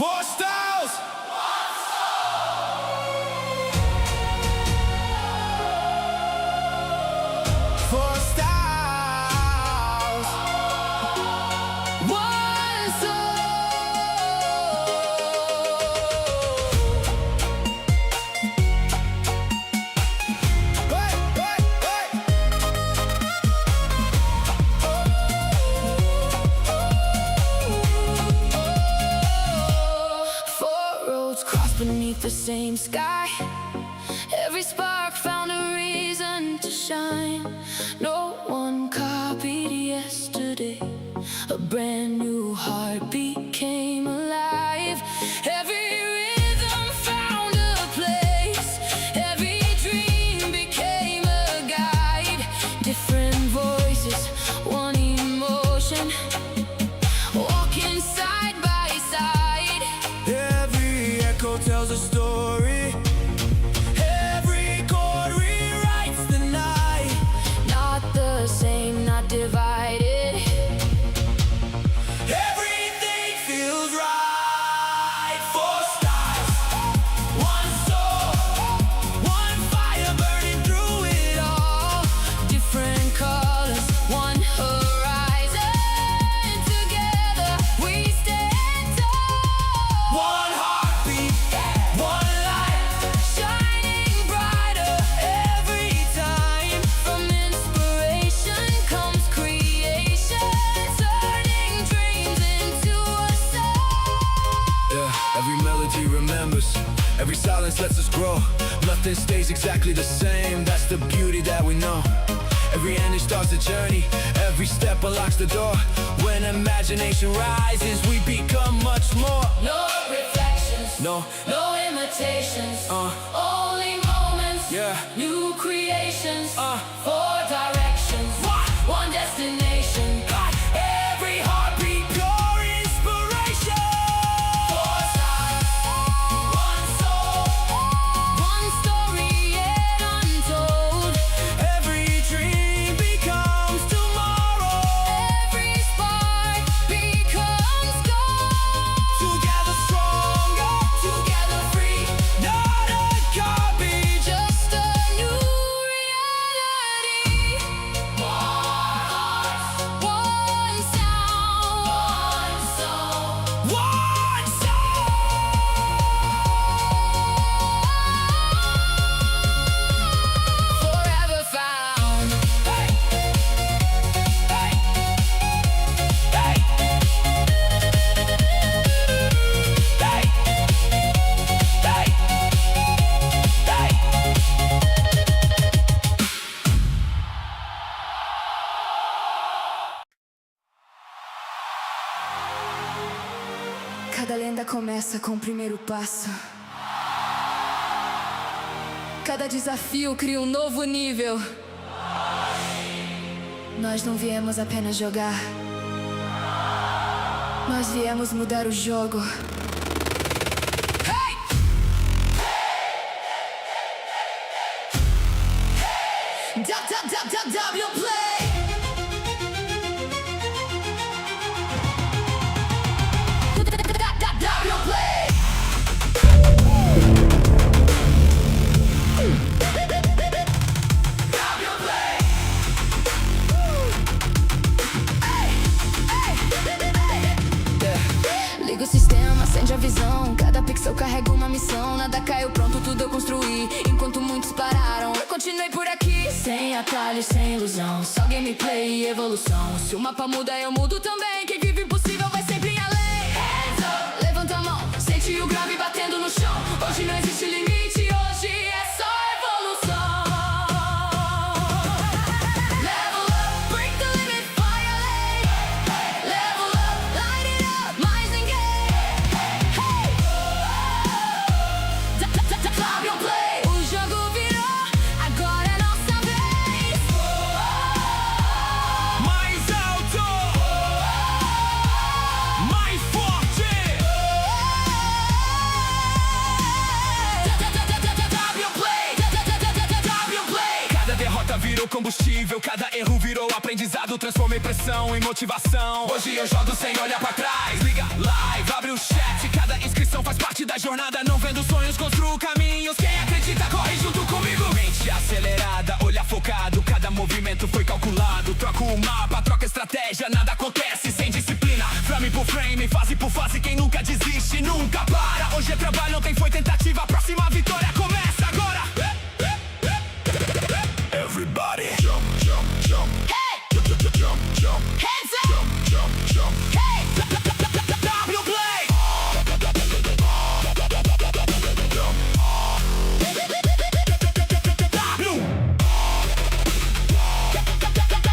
Postos! The same sky, every spark found a reason to shine. No one copied yesterday, a brand new heartbeat came alive. Every rhythm found a place, every dream became a guide. Different voices, one emotion, walking side by side. Every echo tells a story. Every chord rewrites the night. Not the same, not divided. Everything feels right. Four stars, one soul, one fire burning through it all. Different colors, one horizon. Together we stand tall. One heartbeat, one light, Shining brighter every time. From inspiration comes creation, turning dreams into a song. yeah. Every melody remembers, every silence lets us grow. Nothing stays exactly the same, that's the beauty that we know. Every ending starts a journey, every step unlocks the door. When imagination rises, we become much more. No reflections, No, no imitations, Uh. only moments, Yeah. new creations, Uh. four directions, one destination. every heartbeat, pure inspiration. Four stars, one soul, one story yet untold. Every dream becomes tomorrow. Every spark becomes gold. Together stronger, Together free, not a copy. just a new reality. One heart, one sound, one soul. One soul. Forever found. Hey, hey, hey, hey, hey, Cada lenda começa com o primeiro passo. Cada desafio cria um novo nível. Nós não viemos apenas jogar. Nós viemos mudar o jogo. DablioMPlay. DablioMPlay. DablioMPlay. Liga o sistema, acende a visão. Cada pixel carrega uma missão. Nada caiu, pronto, tudo eu construí. Enquanto muitos pararam, eu continuei por aqui. Sem atalhos, sem ilusão, só gameplay e evolução. Se o mapa muda, eu mudo também. Quem vive impossível vai sempre além. Hands up, levanta a mão, sente o grave batendo no chão. Hoje não existe limite, hoje é só evolução. Level up, break the limit, fly além. Level up, light it up, mais ninguém. Hey! DablioMPlay. O jogo virou, agora é nossa vez. mais alto, mais forte. combustível, cada erro virou aprendizado. Transformei pressão em motivação. Hoje eu jogo sem olhar pra trás. Liga live, abre o chat, cada inscrição faz parte da jornada. Não vendo sonhos, construo caminhos. Quem acredita corre junto comigo. Mente acelerada, olhar focado, cada movimento foi calculado. Troco o mapa, troca estratégia, nada acontece sem disciplina. Frame por frame, fase por fase, quem nunca desiste, nunca para. Hoje é trabalho, ontem foi tentativa, a próxima vitória começa agora. Everybody jump, jump, jump. Hey! Jump, jump, jump. Hands up! Jump, jump, jump. Hey! DablioMPlay.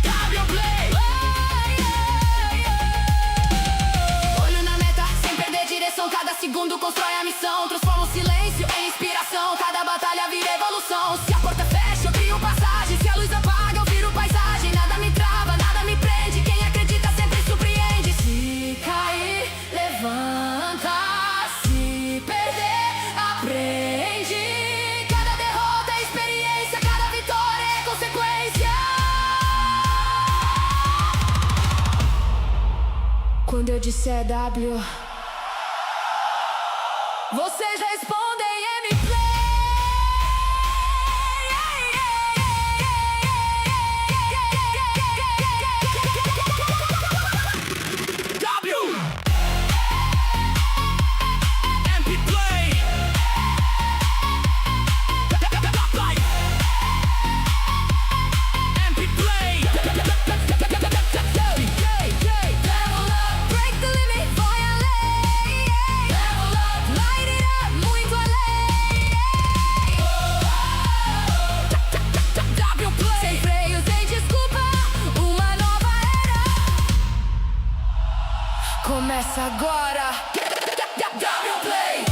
DablioMPlay! Olho na meta, sem perder direção. Cada segundo constrói a missão. Transforma o silêncio em inspiração. Cada batalha vira evolução. Se a porta fecha, eu crio passagem. Se a luz apaga, eu viro paisagem. Nada me trava, nada me prende. Quem acredita sempre surpreende. Se cair, levanta. Se perder, aprende. Cada derrota é experiência. Cada vitória é consequência. Quando eu disser W, vocês respondem M-Play. Começa agora. DablioMPlay.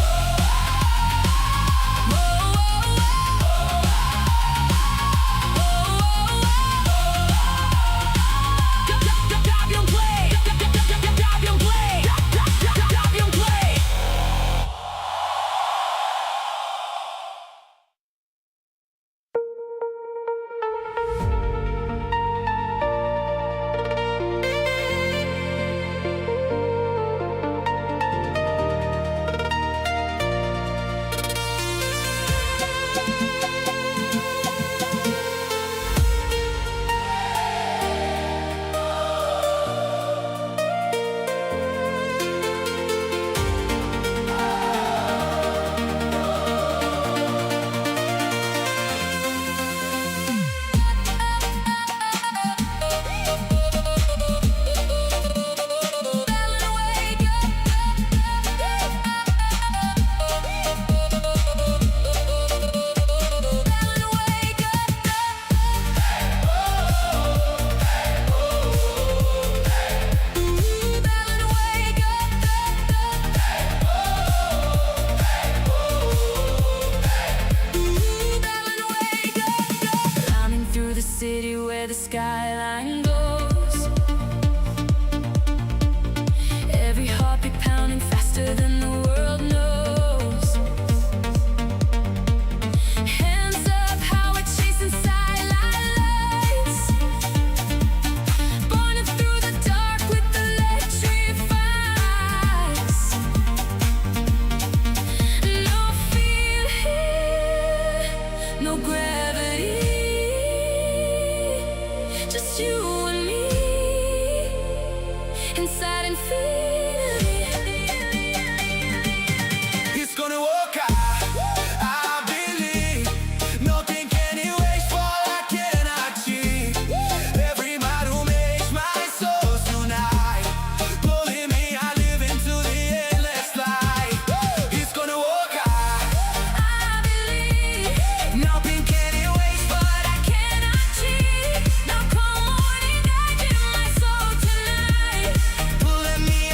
Pulling me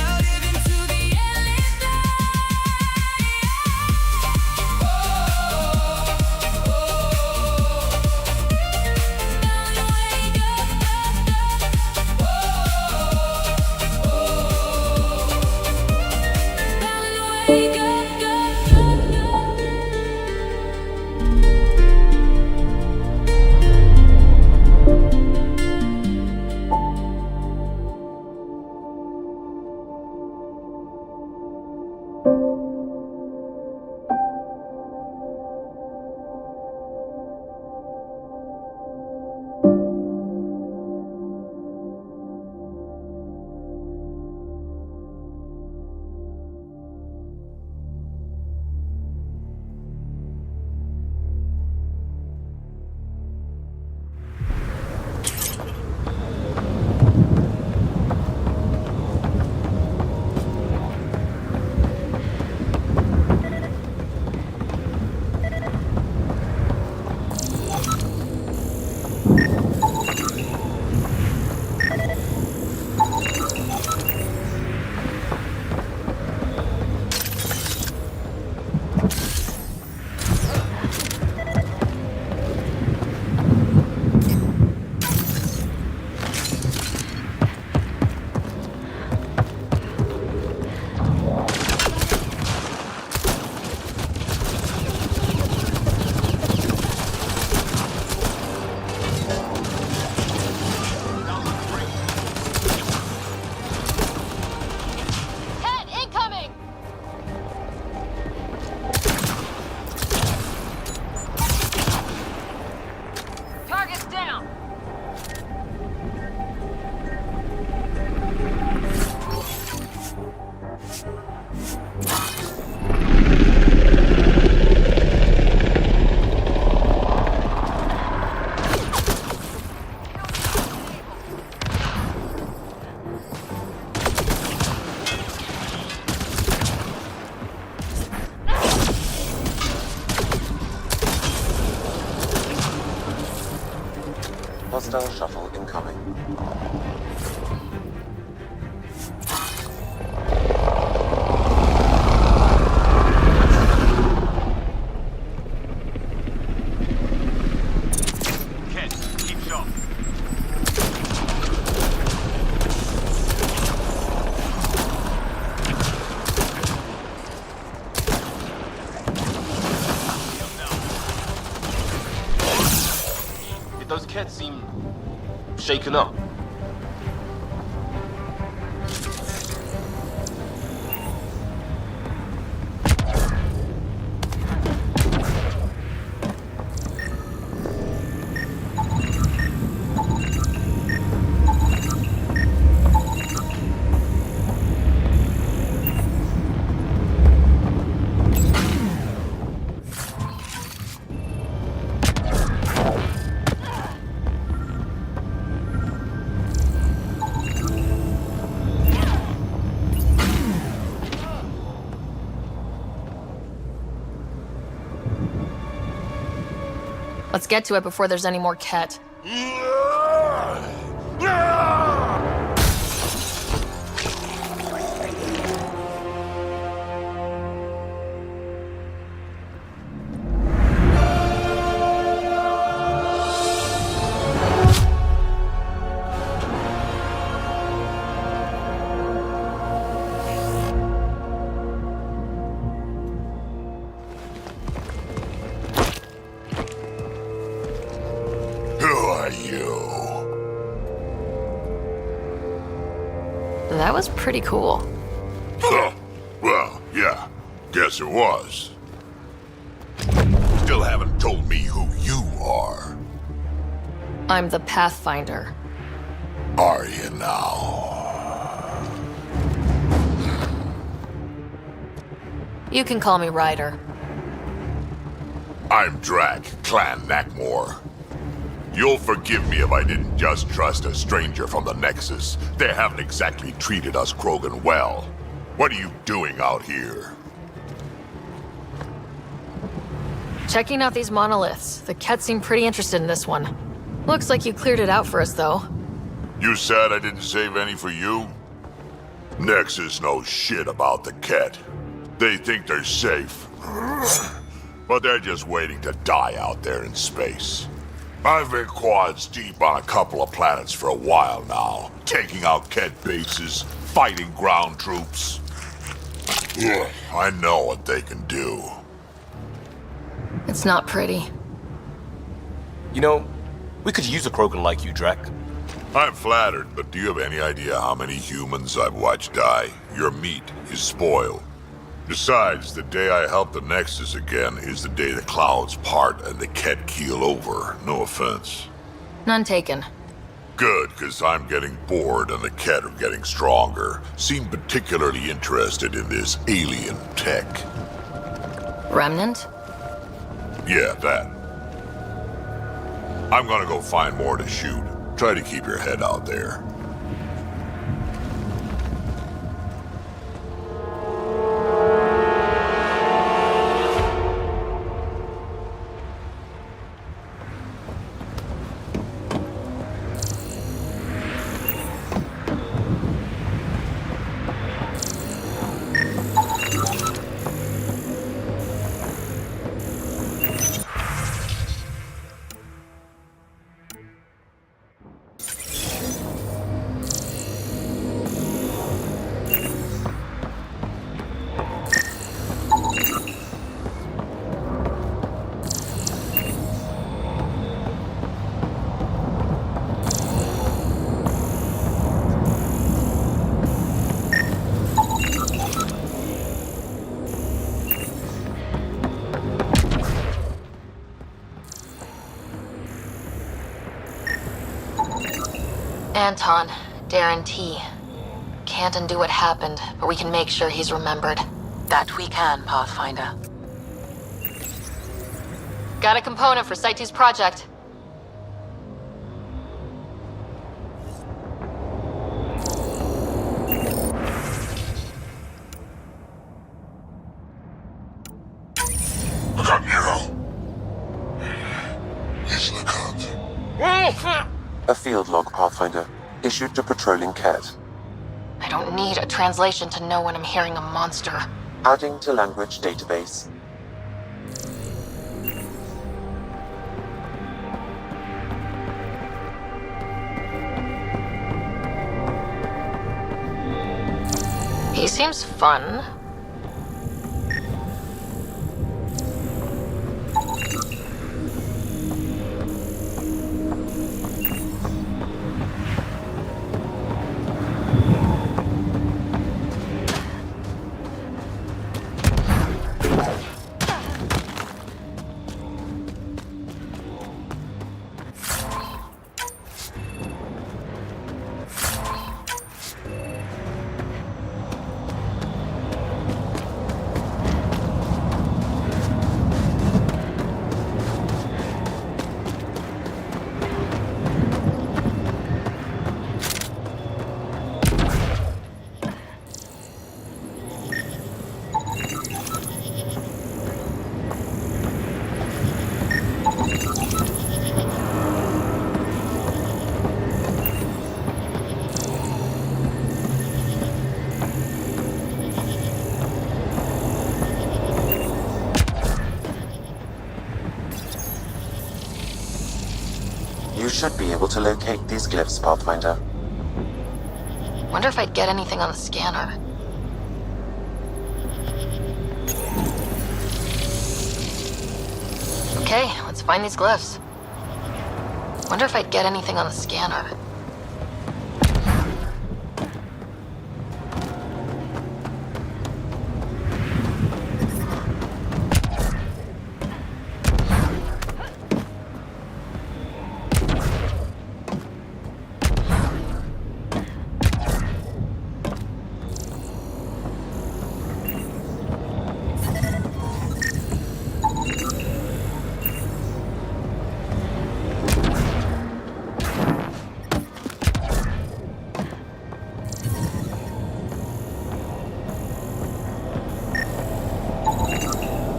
Hostile shuttle incoming. Those cats seem shaken up. Let's get to it before there's any more Ket. That was pretty cool. Huh. Well, yeah. Guess it was. Still haven't told me who you are. I'm the Pathfinder. Are you now? You can call me Ryder. I'm Drac, Clan Nakmor. You'll forgive me if I didn't just trust a stranger from the Nexus. They haven't exactly treated us Krogan well. What are you doing out here? Checking out these monoliths. The Ket seem pretty interested in this one. Looks like you cleared it out for us, though. You said I didn't save any for you? Nexus knows shit about the Ket. They think they're safe. But they're just waiting to die out there in space. I've been quads deep on a couple of planets for a while now, taking out Ket bases, fighting ground troops. Ugh, I know what they can do. It's not pretty. You know, we could use a Krogan like you, Drac. I'm flattered, but do you have any idea how many humans I've watched die? Your meat is spoiled. Besides, the day I help the Nexus again is the day the clouds part and the Ket keel over. No offense. None taken. Good, because I'm getting bored and the Ket are getting stronger. Seem particularly interested in this alien tech. Remnant? Yeah, that. I'm gonna go find more to shoot. Try to keep your head out there. Anton, Darren T. Can't undo what happened, but we can make sure he's remembered. That we can, Pathfinder. Got a component for Site 2's project. Look out, Nero. Please look out. A field log, Pathfinder, issued to patrolling cat. I don't need a translation to know when I'm hearing a monster. Adding to language database. He seems fun. You should be able to locate these glyphs, Pathfinder. Wonder if I'd get anything on the scanner. Okay, let's find these glyphs. Wonder if I'd get anything on the scanner.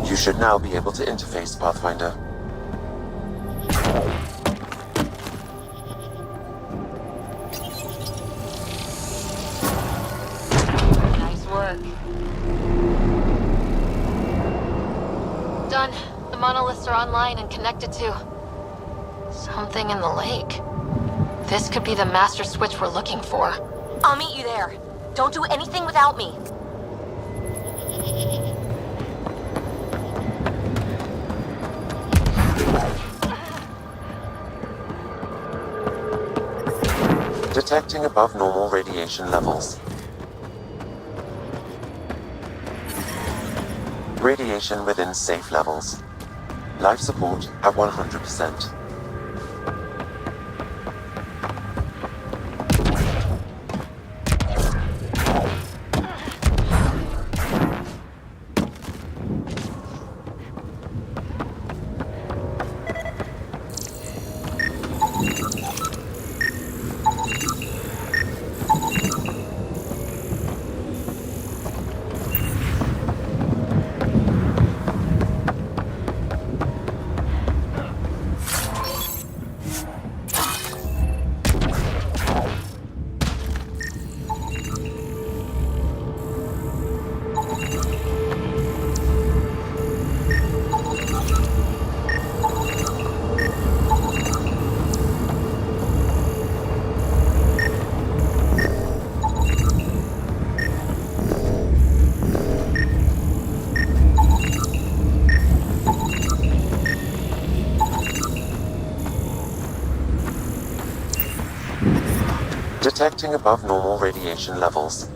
You should now be able to interface, Pathfinder. Nice work. Done. The monoliths are online and connected to something in the lake. This could be the master switch we're looking for. I'll meet you there. Don't do anything without me. Detecting above normal radiation levels. Radiation within safe levels. Life support at 100%. Detecting above normal radiation levels.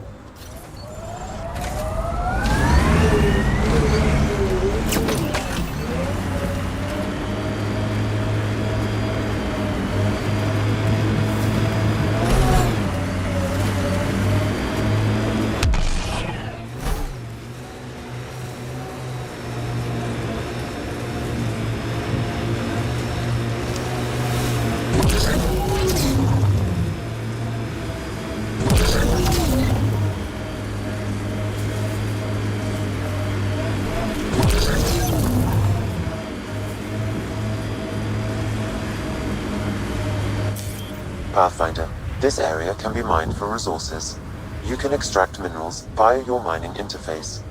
Pathfinder. This area can be mined for resources. You can extract minerals via your mining interface.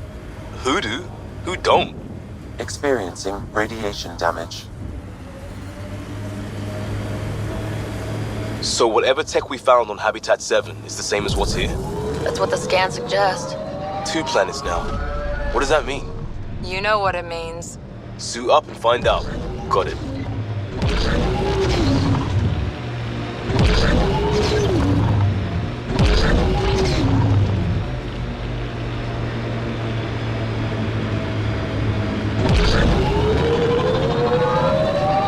Who do? Who don't? Experiencing radiation damage. So whatever tech we found on Habitat 7 is the same as what's here? That's what the scans suggest. 2 planets now. What does that mean? You know what it means. Suit up and find out. Got it.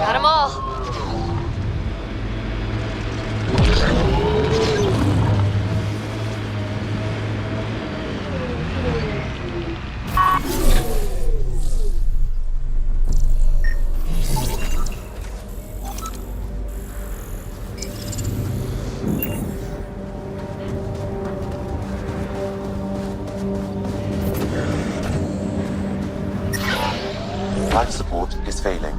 Got 'em all. Life support is failing.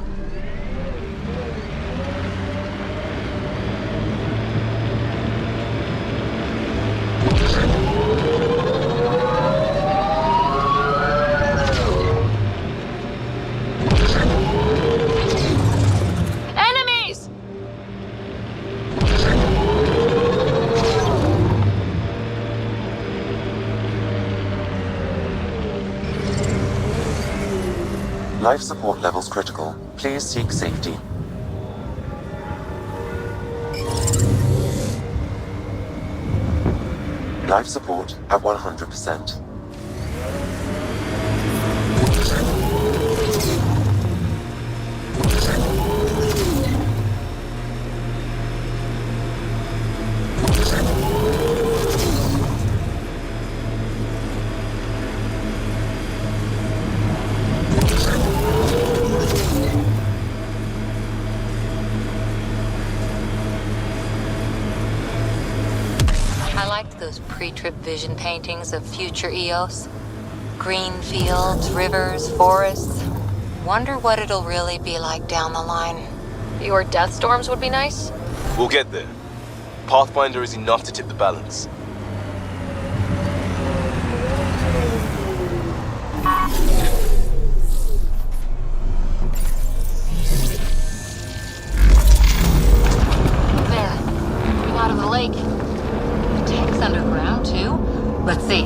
Enemies! Life support levels critical. Please seek safety. Life support at 100%. I liked those pre-trip vision paintings of future Eos. Green fields, rivers, forests. Wonder what it'll really be like down the line. Fewer death storms would be nice. We'll get there. Pathfinder is enough to tip the balance. There. Coming out of the lake. The tank's underground, too. Let's see.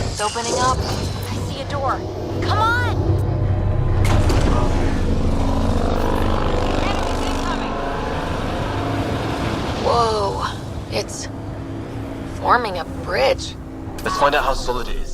It's opening up. I see a door. Come on! Enemies incoming! Whoa. It's forming a bridge. Let's find out how solid it is.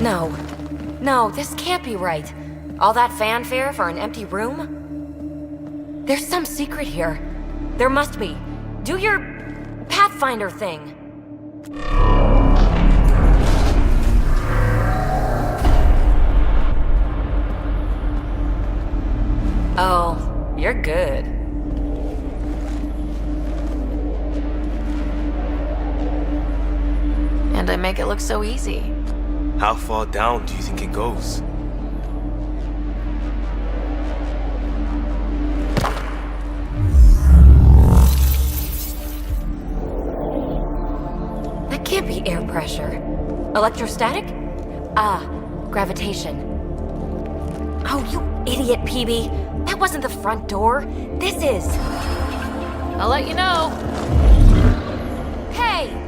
No. No, this can't be right. All that fanfare for an empty room? There's some secret here. There must be. Do your Pathfinder thing. Oh, you're good. And I make it look so easy. How far down do you think it goes? That can't be air pressure. Electrostatic? Ah, gravitation. Oh, you idiot, PB. That wasn't the front door. This is. I'll let you know. Hey!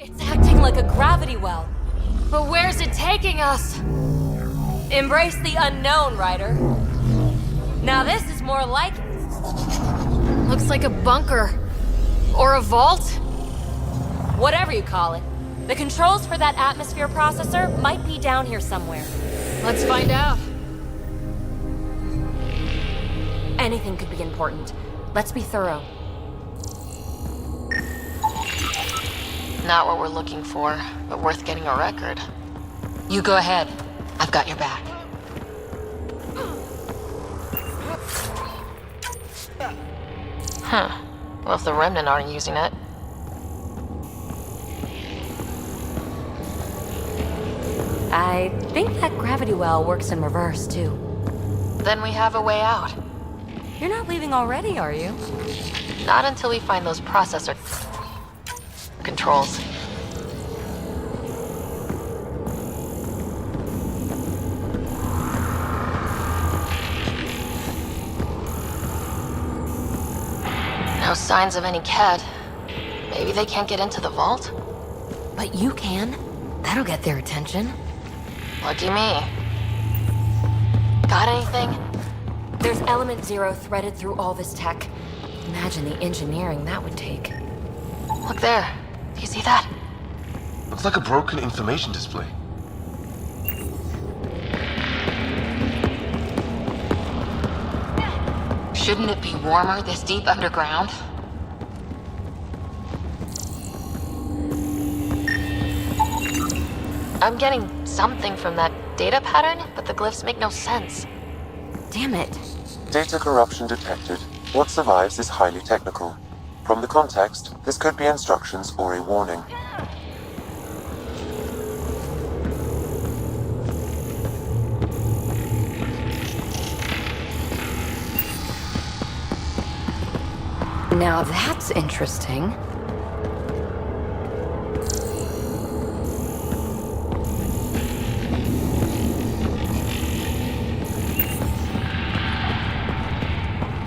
It's acting like a gravity well. But where's it taking us? Embrace the unknown, Ryder. Now this is more like it. Looks like a bunker. Or a vault? Whatever you call it. The controls for that atmosphere processor might be down here somewhere. Let's find out. Anything could be important. Let's be thorough. Not what we're looking for, but worth getting a record. You go ahead. I've got your back. Huh. Well, if the Remnant aren't using it. I think that gravity well works in reverse, too. Then we have a way out. You're not leaving already, are you? Not until we find those processor controls. No signs of any Kett. Maybe they can't get into the vault? But you can. That'll get their attention. Lucky me. Got anything? There's element 0 threaded through all this tech. Imagine the engineering that would take. Look there. Do you see that? Looks like a broken information display. Shouldn't it be warmer this deep underground? I'm getting something from that data pattern, but the glyphs make no sense. Damn it. Data corruption detected. What survives is highly technical. From the context, this could be instructions or a warning. Now that's interesting.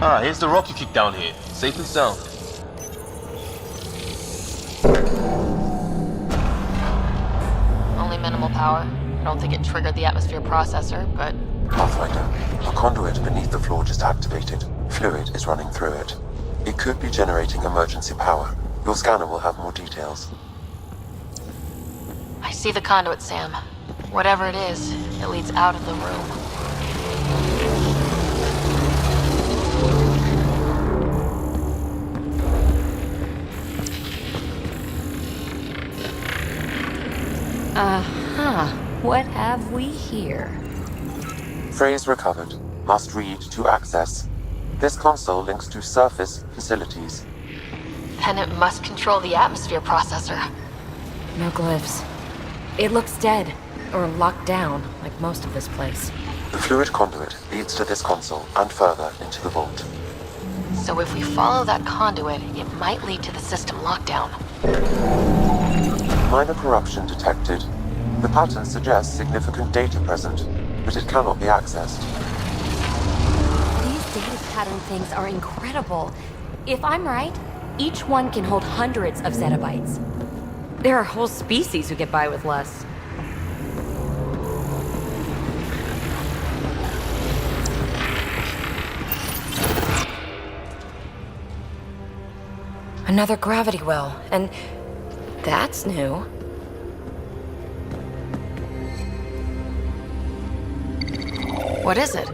Ah, here's the rock you kicked down here. Safe and sound. Only minimal power. I don't think it triggered the atmosphere processor, but Pathfinder, a conduit beneath the floor just activated. Fluid is running through it. It could be generating emergency power. Your scanner will have more details. I see the conduit, Sam. Whatever it is, it leads out of the room. What have we here? Phrase recovered. Must read to access. This console links to surface facilities. Then it must control the atmosphere processor. No glyphs. It looks dead, or locked down, like most of this place. The fluid conduit leads to this console and further into the vault. So if we follow that conduit, it might lead to the system lockdown. Minor corruption detected. The pattern suggests significant data present, but it cannot be accessed. These data pattern things are incredible. If I'm right, each one can hold hundreds of zettabytes. There are whole species who get by with less. Another gravity well, and that's new. What is it?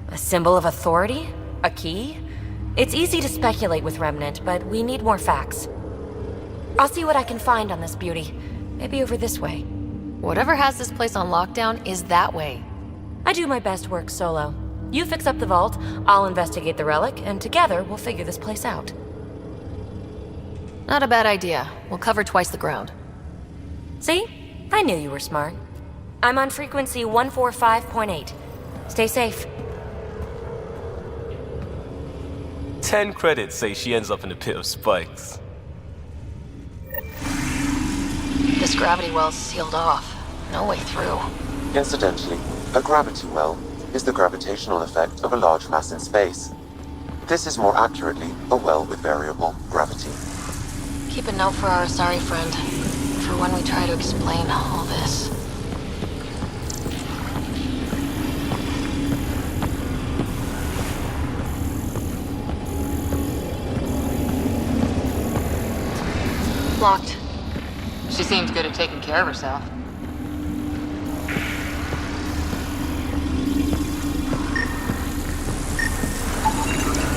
A symbol of authority? A key? It's easy to speculate with Remnant, but we need more facts. I'll see what I can find on this beauty. Maybe over this way. Whatever has this place on lockdown is that way. I do my best work solo. You fix up the vault, I'll investigate the relic, and together we'll figure this place out. Not a bad idea. We'll cover twice the ground. See? I knew you were smart. I'm on frequency 145.8. Stay safe. 10 credits say she ends up in a pit of spikes. This gravity well's sealed off. No way through. Incidentally, a gravity well is the gravitational effect of a large mass in space. This is more accurately a well with variable gravity. Keep a note for our sorry friend, for when we try to explain all this. Locked. She seems good at taking care of herself.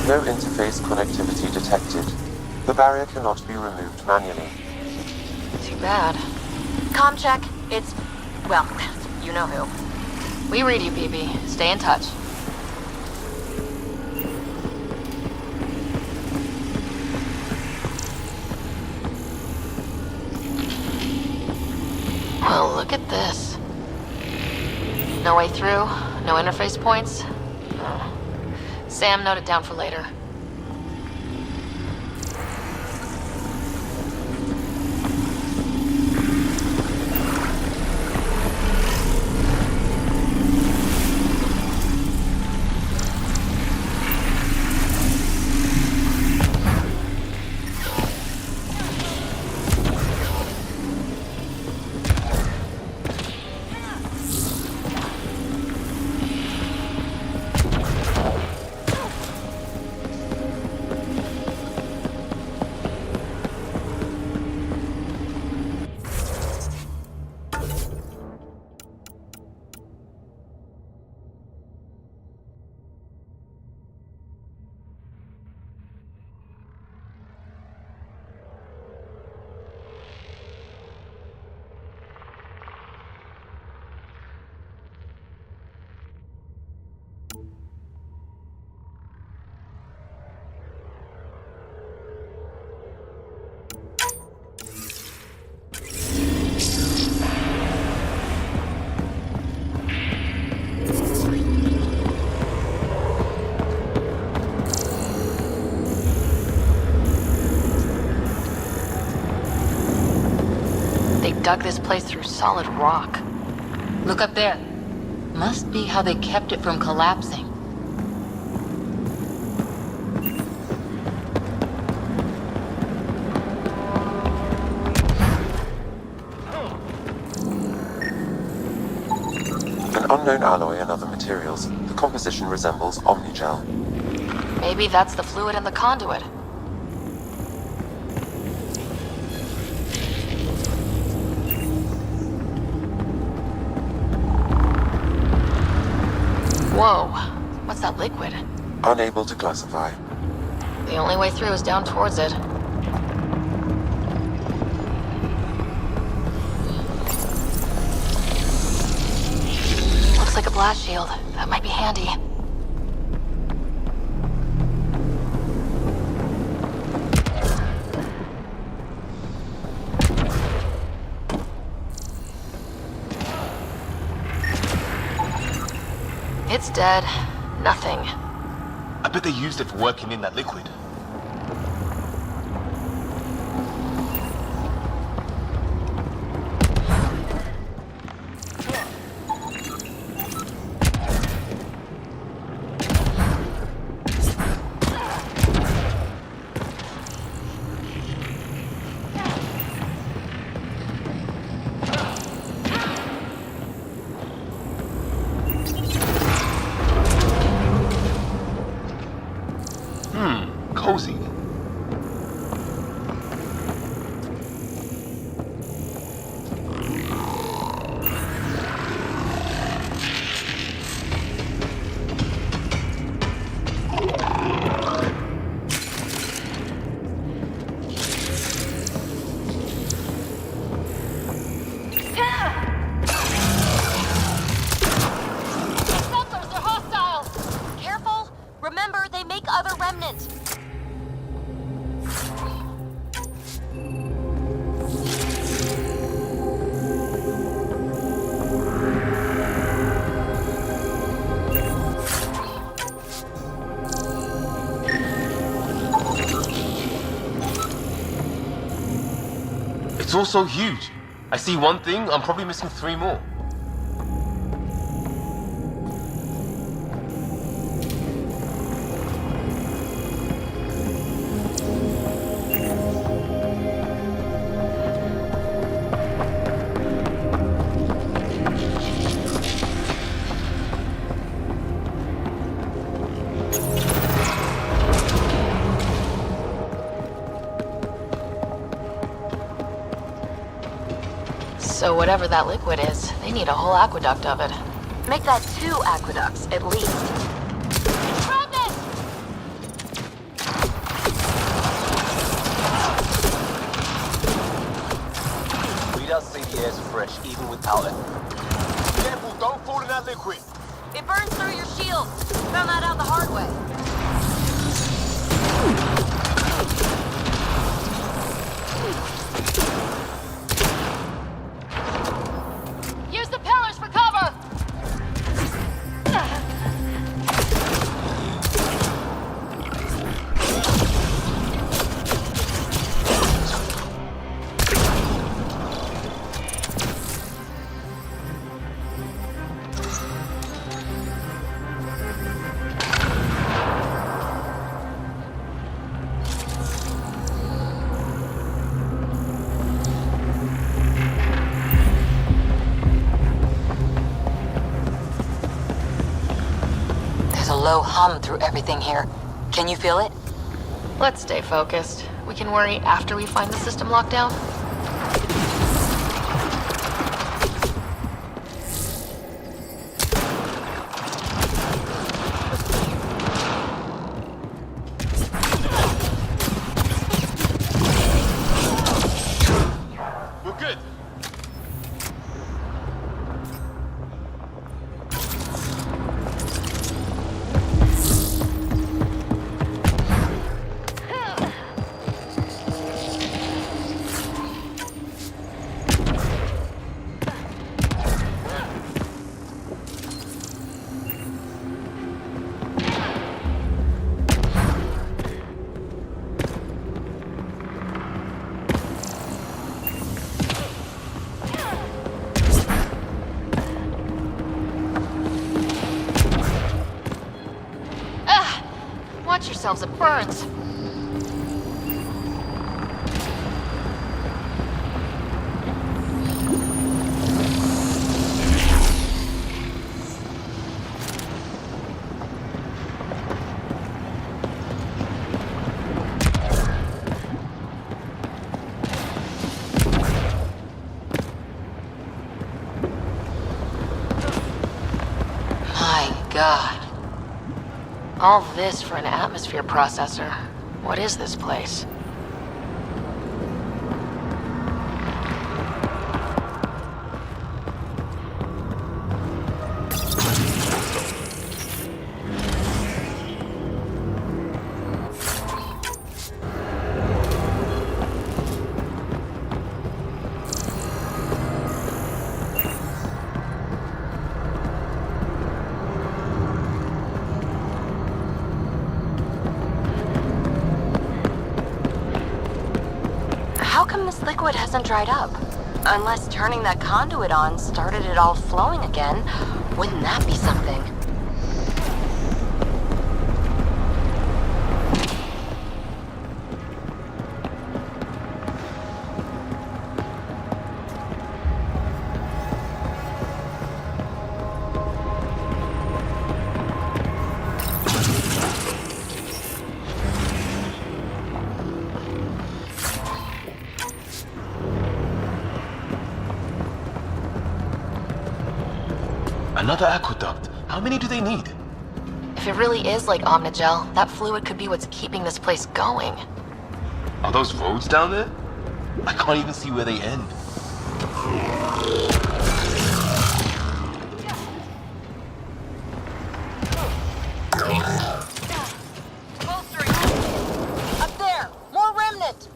No interface connectivity detected. The barrier cannot be removed manually. Too bad. Comm check. It's... well, you know who. We read you, BB. Stay in touch. Well, look at this. No way through, no interface points. Oh. Sam, note it down for later. Dug this place through solid rock. Look up there. Must be how they kept it from collapsing. An unknown alloy and other materials. The composition resembles omnigel. Maybe that's the fluid in the conduit. Whoa, what's that liquid? Unable to classify. The only way through is down towards it. Looks like a blast shield. That might be handy. It's dead. Nothing. I bet they used it for working in that liquid. It's all so huge. I see one thing, I'm probably missing 3 more. So whatever that liquid is, they need a whole aqueduct of it. Make that 2 aqueducts, at least. We don't see the air's fresh, even without it. Careful, don't fall in that liquid. It burns through your shield. Found that out the hard way. Use the pillars for cover! There's a low hum through everything here. Can you feel it? Let's stay focused. We can worry after we find the system lockdown. We're good. Watch yourselves, it burns. My God. All this for an atmosphere processor. What is this place? How come this liquid hasn't dried up? Unless turning that conduit on started it all flowing again. Wouldn't that be something? Another aqueduct. How many do they need? If it really is like Omnigel, that fluid could be what's keeping this place going. Are those roads down there? I can't even see where they end. Up there! More remnant!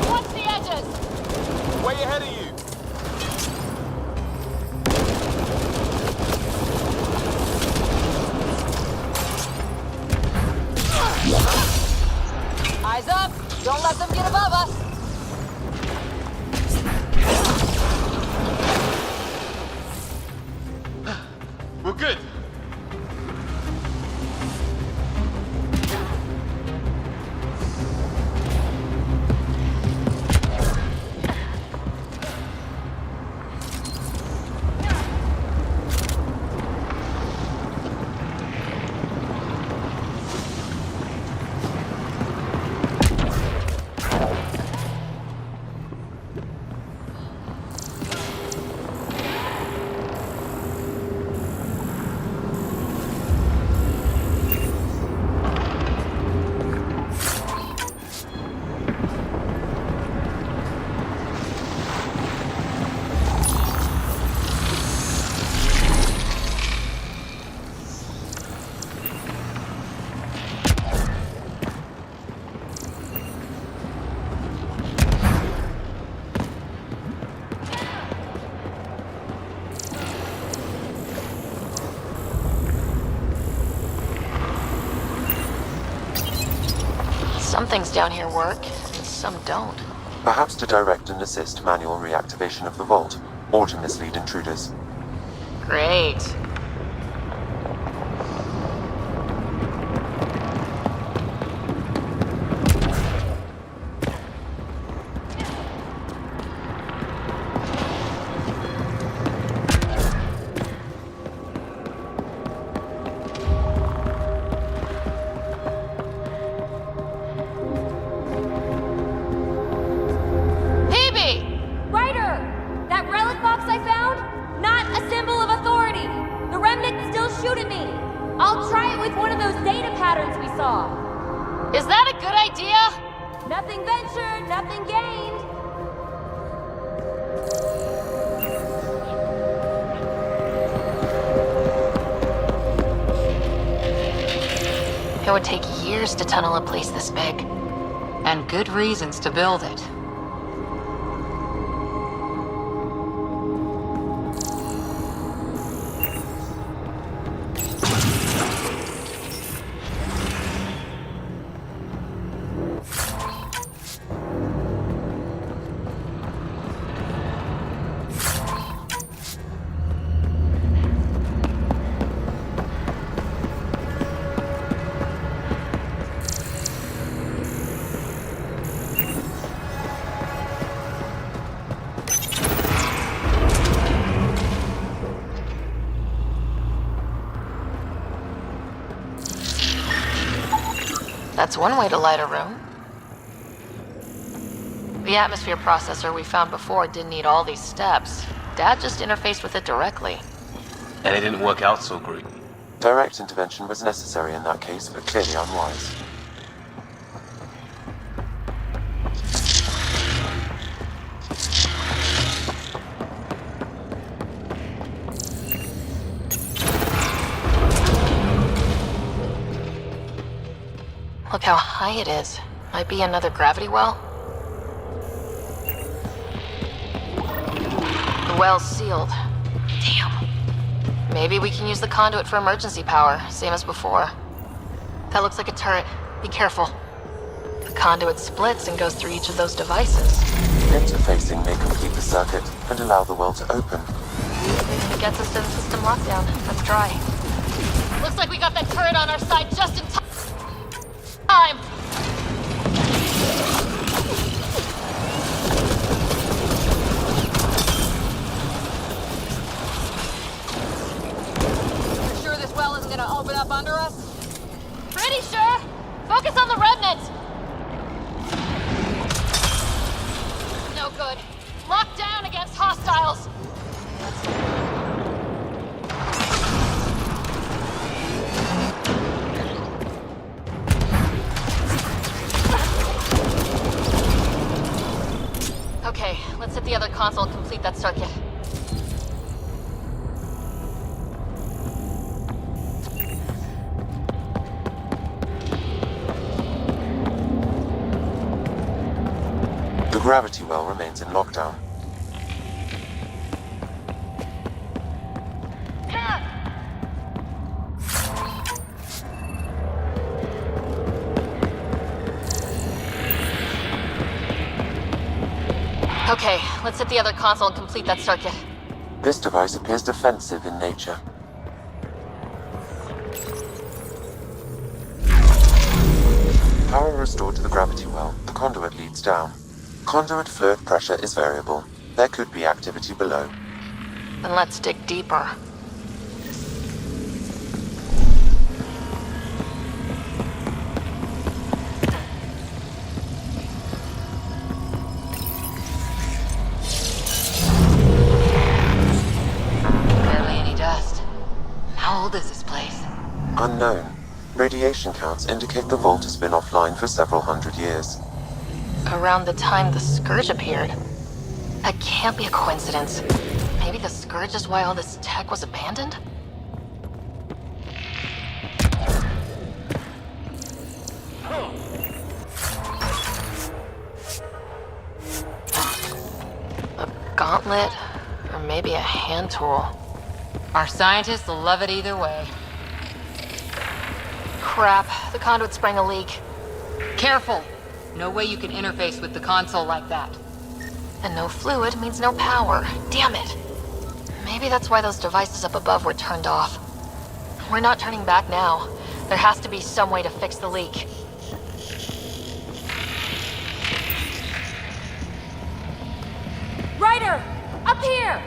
Watch the edges! Way ahead of you! We're good. Some things down here work, and some don't. Perhaps to direct and assist manual reactivation of the vault, or to mislead intruders. Great. Is that a good idea? Nothing ventured, nothing gained. It would take years to tunnel a place this big. And good reasons to build it. That's one way to light a room. The atmosphere processor we found before didn't need all these steps. Dad just interfaced with it directly. And it didn't work out so great. Direct intervention was necessary in that case, but clearly unwise. Look how high it is. Might be another gravity well. The well's sealed. Damn. Maybe we can use the conduit for emergency power, same as before. That looks like a turret. Be careful. The conduit splits and goes through each of those devices. Interfacing may complete the circuit and allow the well to open. It gets us to the system lockdown. Let's try. Looks like we got that turret on our side just in time. You're sure this well isn't gonna open up under us? Pretty sure! Focus on the remnants! No good. Locked down against hostiles! Okay, let's hit the other console and complete that circuit. The gravity well remains in lockdown. Okay, let's hit the other console and complete that circuit. This device appears defensive in nature. power restored to the gravity well, the conduit leads down. Conduit fluid pressure is variable. There could be activity below. Then let's dig deeper. Barely any dust. How old is this place? Unknown. Radiation counts indicate the vault has been offline for several hundred years. Around the time the Scourge appeared. That can't be a coincidence. Maybe the Scourge is why all this tech was abandoned? A gauntlet, or maybe a hand tool. Our scientists will love it either way. Crap, the conduit sprang a leak. Careful! No way you can interface with the console like that. And no fluid means no power. Damn it! Maybe that's why those devices up above were turned off. We're not turning back now. There has to be some way to fix the leak. Ryder! Up here!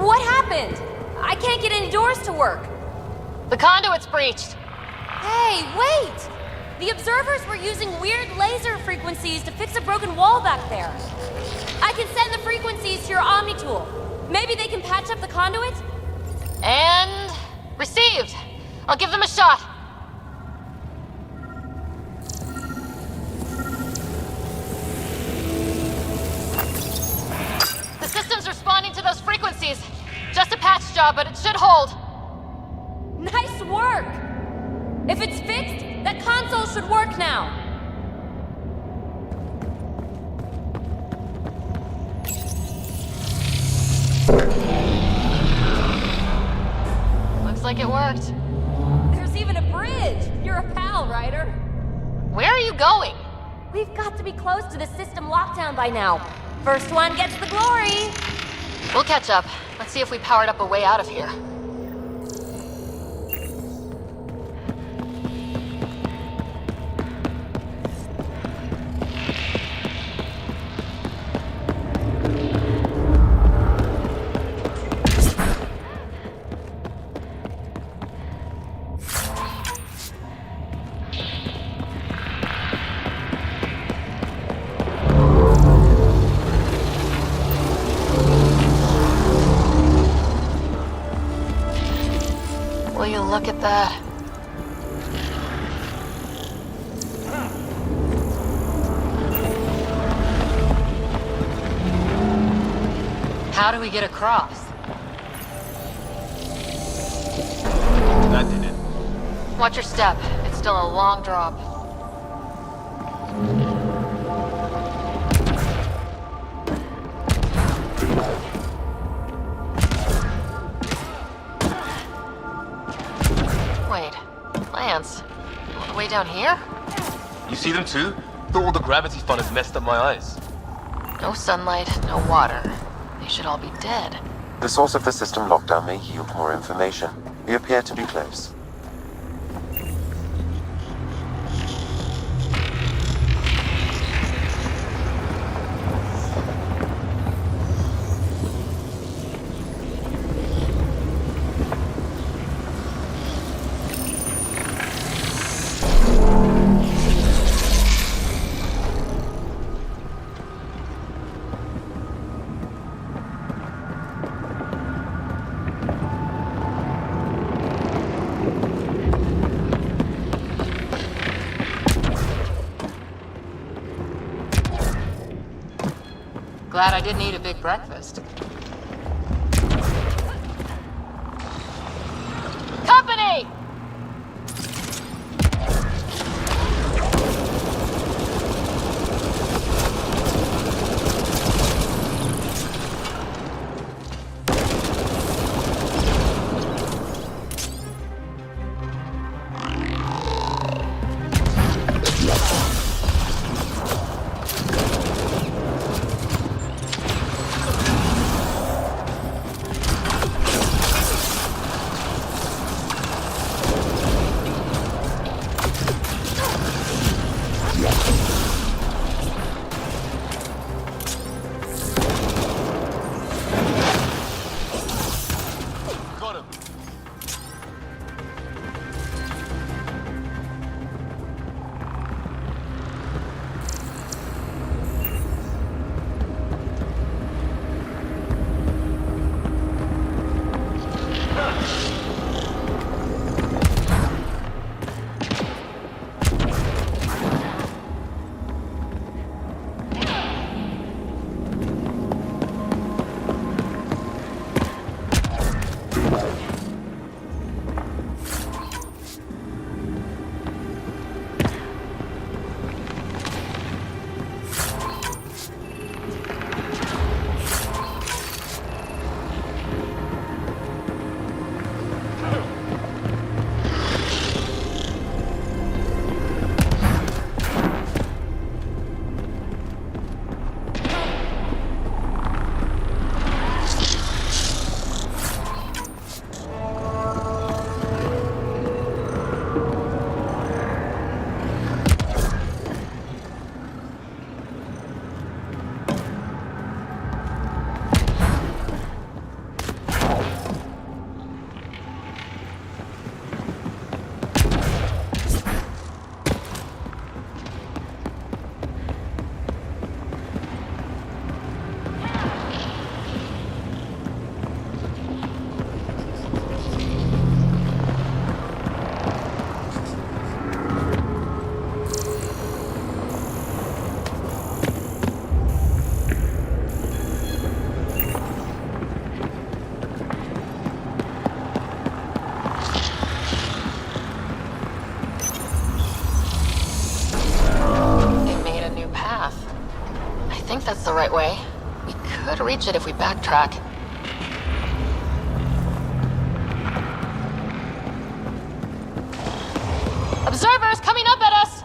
What happened? I can't get any doors to work. The conduit's breached! Hey, wait! The observers were using weird laser frequencies to fix a broken wall back there. I can send the frequencies to your Omni tool. Maybe they can patch up the conduit? And... received! I'll give them a shot! The system's responding to those frequencies. Just a patch job, but it should hold. Nice work! If it's fixed, that console should work now. Looks like it worked. There's even a bridge. You're a pal, Ryder. Where are you going? We've got to be close to the system lockdown by now. First one gets the glory. We'll catch up. Let's see if we powered up a way out of here. Will you look at that? How do we get across? That did it. Watch your step. It's still a long drop. Wait, plants? All the way down here? You see them too? Thought all the gravity fun has messed up my eyes. No sunlight, no water. They should all be dead. The source of the system lockdown may yield more information. We appear to be close. Glad I didn't eat a big breakfast. Company! right way. We could reach it if we backtrack. Observers coming up at us!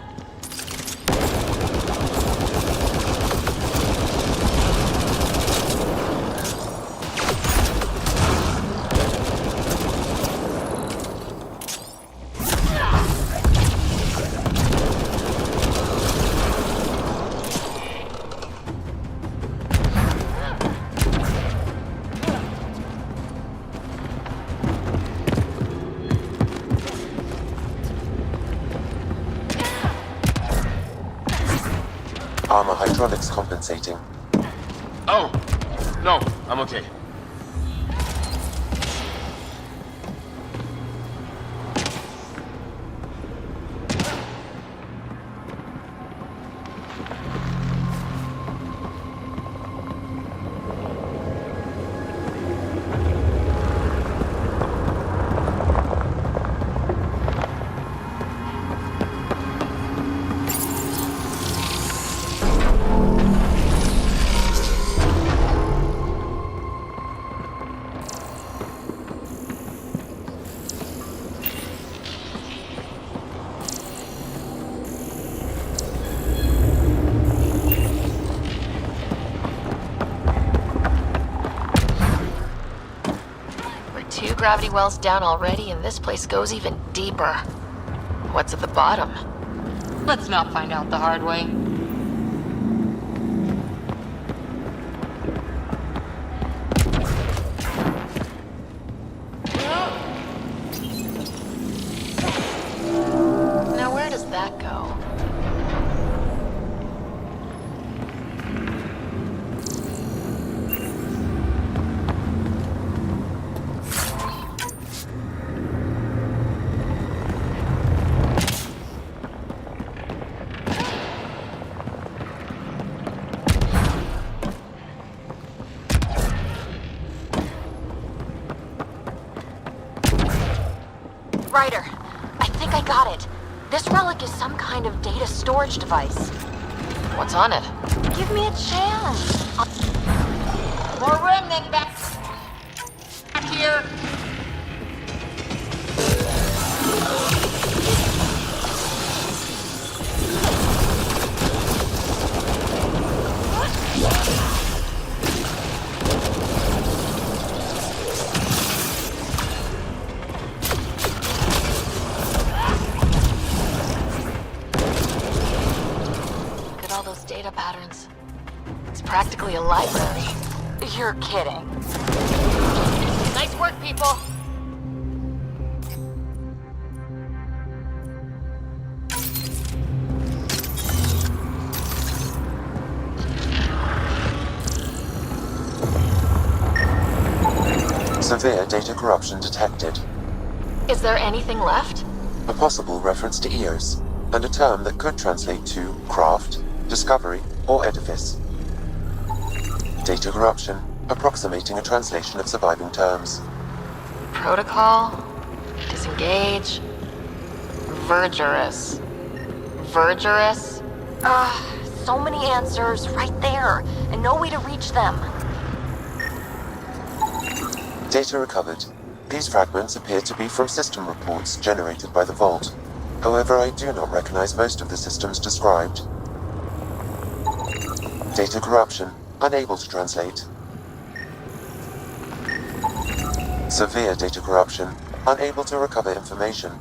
Armor hydraulics compensating. Oh, no, I'm okay. Gravity wells down already, and this place goes even deeper. What's at the bottom? Let's not find out the hard way. Now where does that go? Ryder, I think I got it. This relic is some kind of data storage device. What's on it? Give me a chance. More remnant back here. Data patterns. It's practically a library. You're kidding. Nice work, people! Severe data corruption detected. Is there anything left? A possible reference to EOS, and a term that could translate to craft, discovery, or edifice. Data corruption, approximating a translation of surviving terms. Protocol, disengage, Vergerous. Vergerous? So many answers right there, and no way to reach them. Data recovered. These fragments appear to be from system reports generated by the Vault. However, I do not recognize most of the systems described. Data corruption, unable to translate. Severe data corruption, unable to recover information.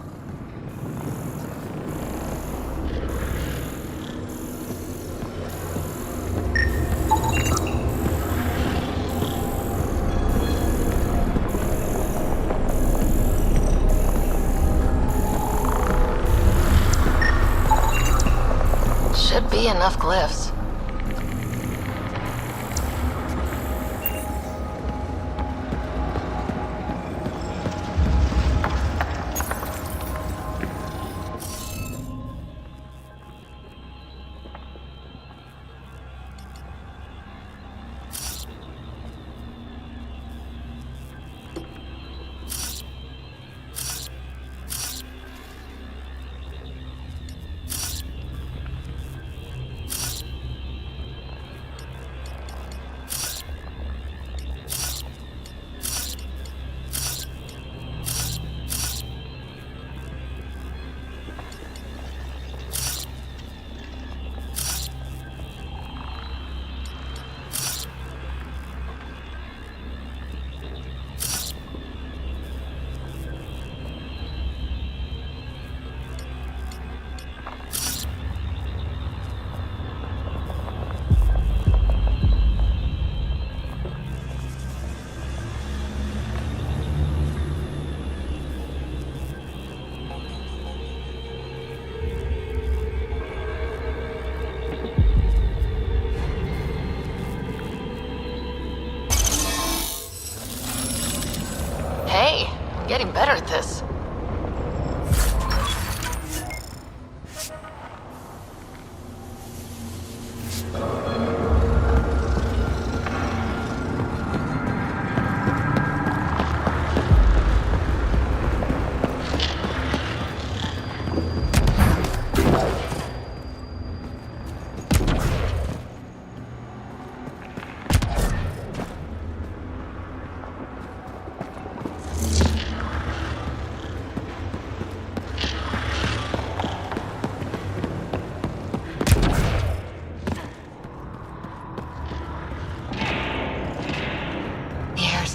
Should be enough glyphs. Hey, I'm getting better at this.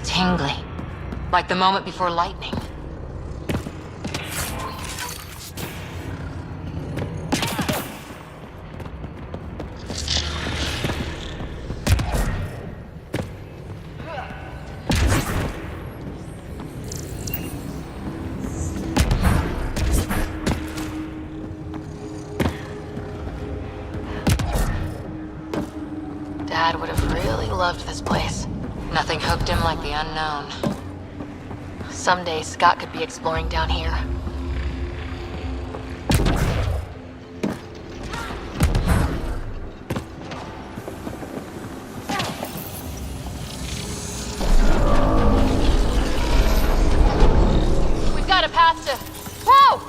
Tingly. Like the moment before lightning. Dad would have really loved this place. Nothing hooked him like the unknown. Someday Scott could be exploring down here. We've got a path to... Whoa!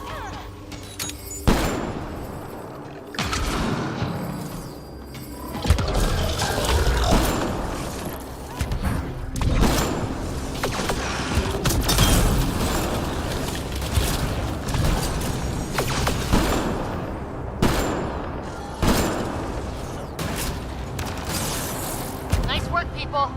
Nice work, people.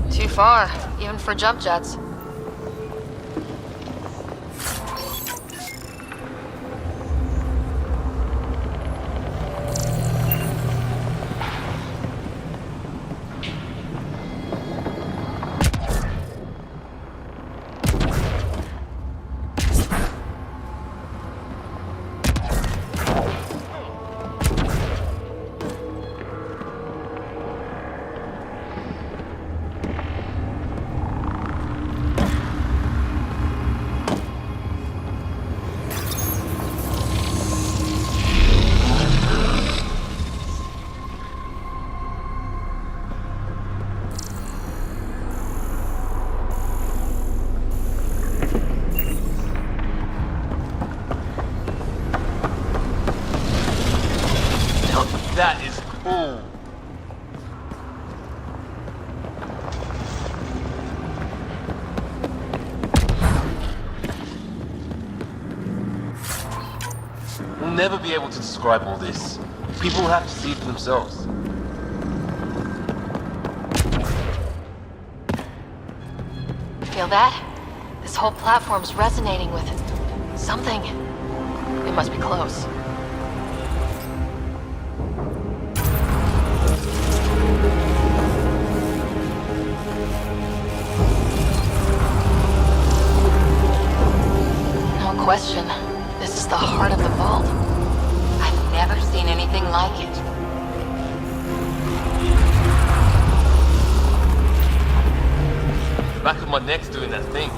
Too far, even for jump jets. That is cool. We'll never be able to describe all this. People will have to see it for themselves. Feel that? This whole platform's resonating with something. It must be close. No question. This is the heart of the vault. I've never seen anything like it. The back of my neck's doing that thing.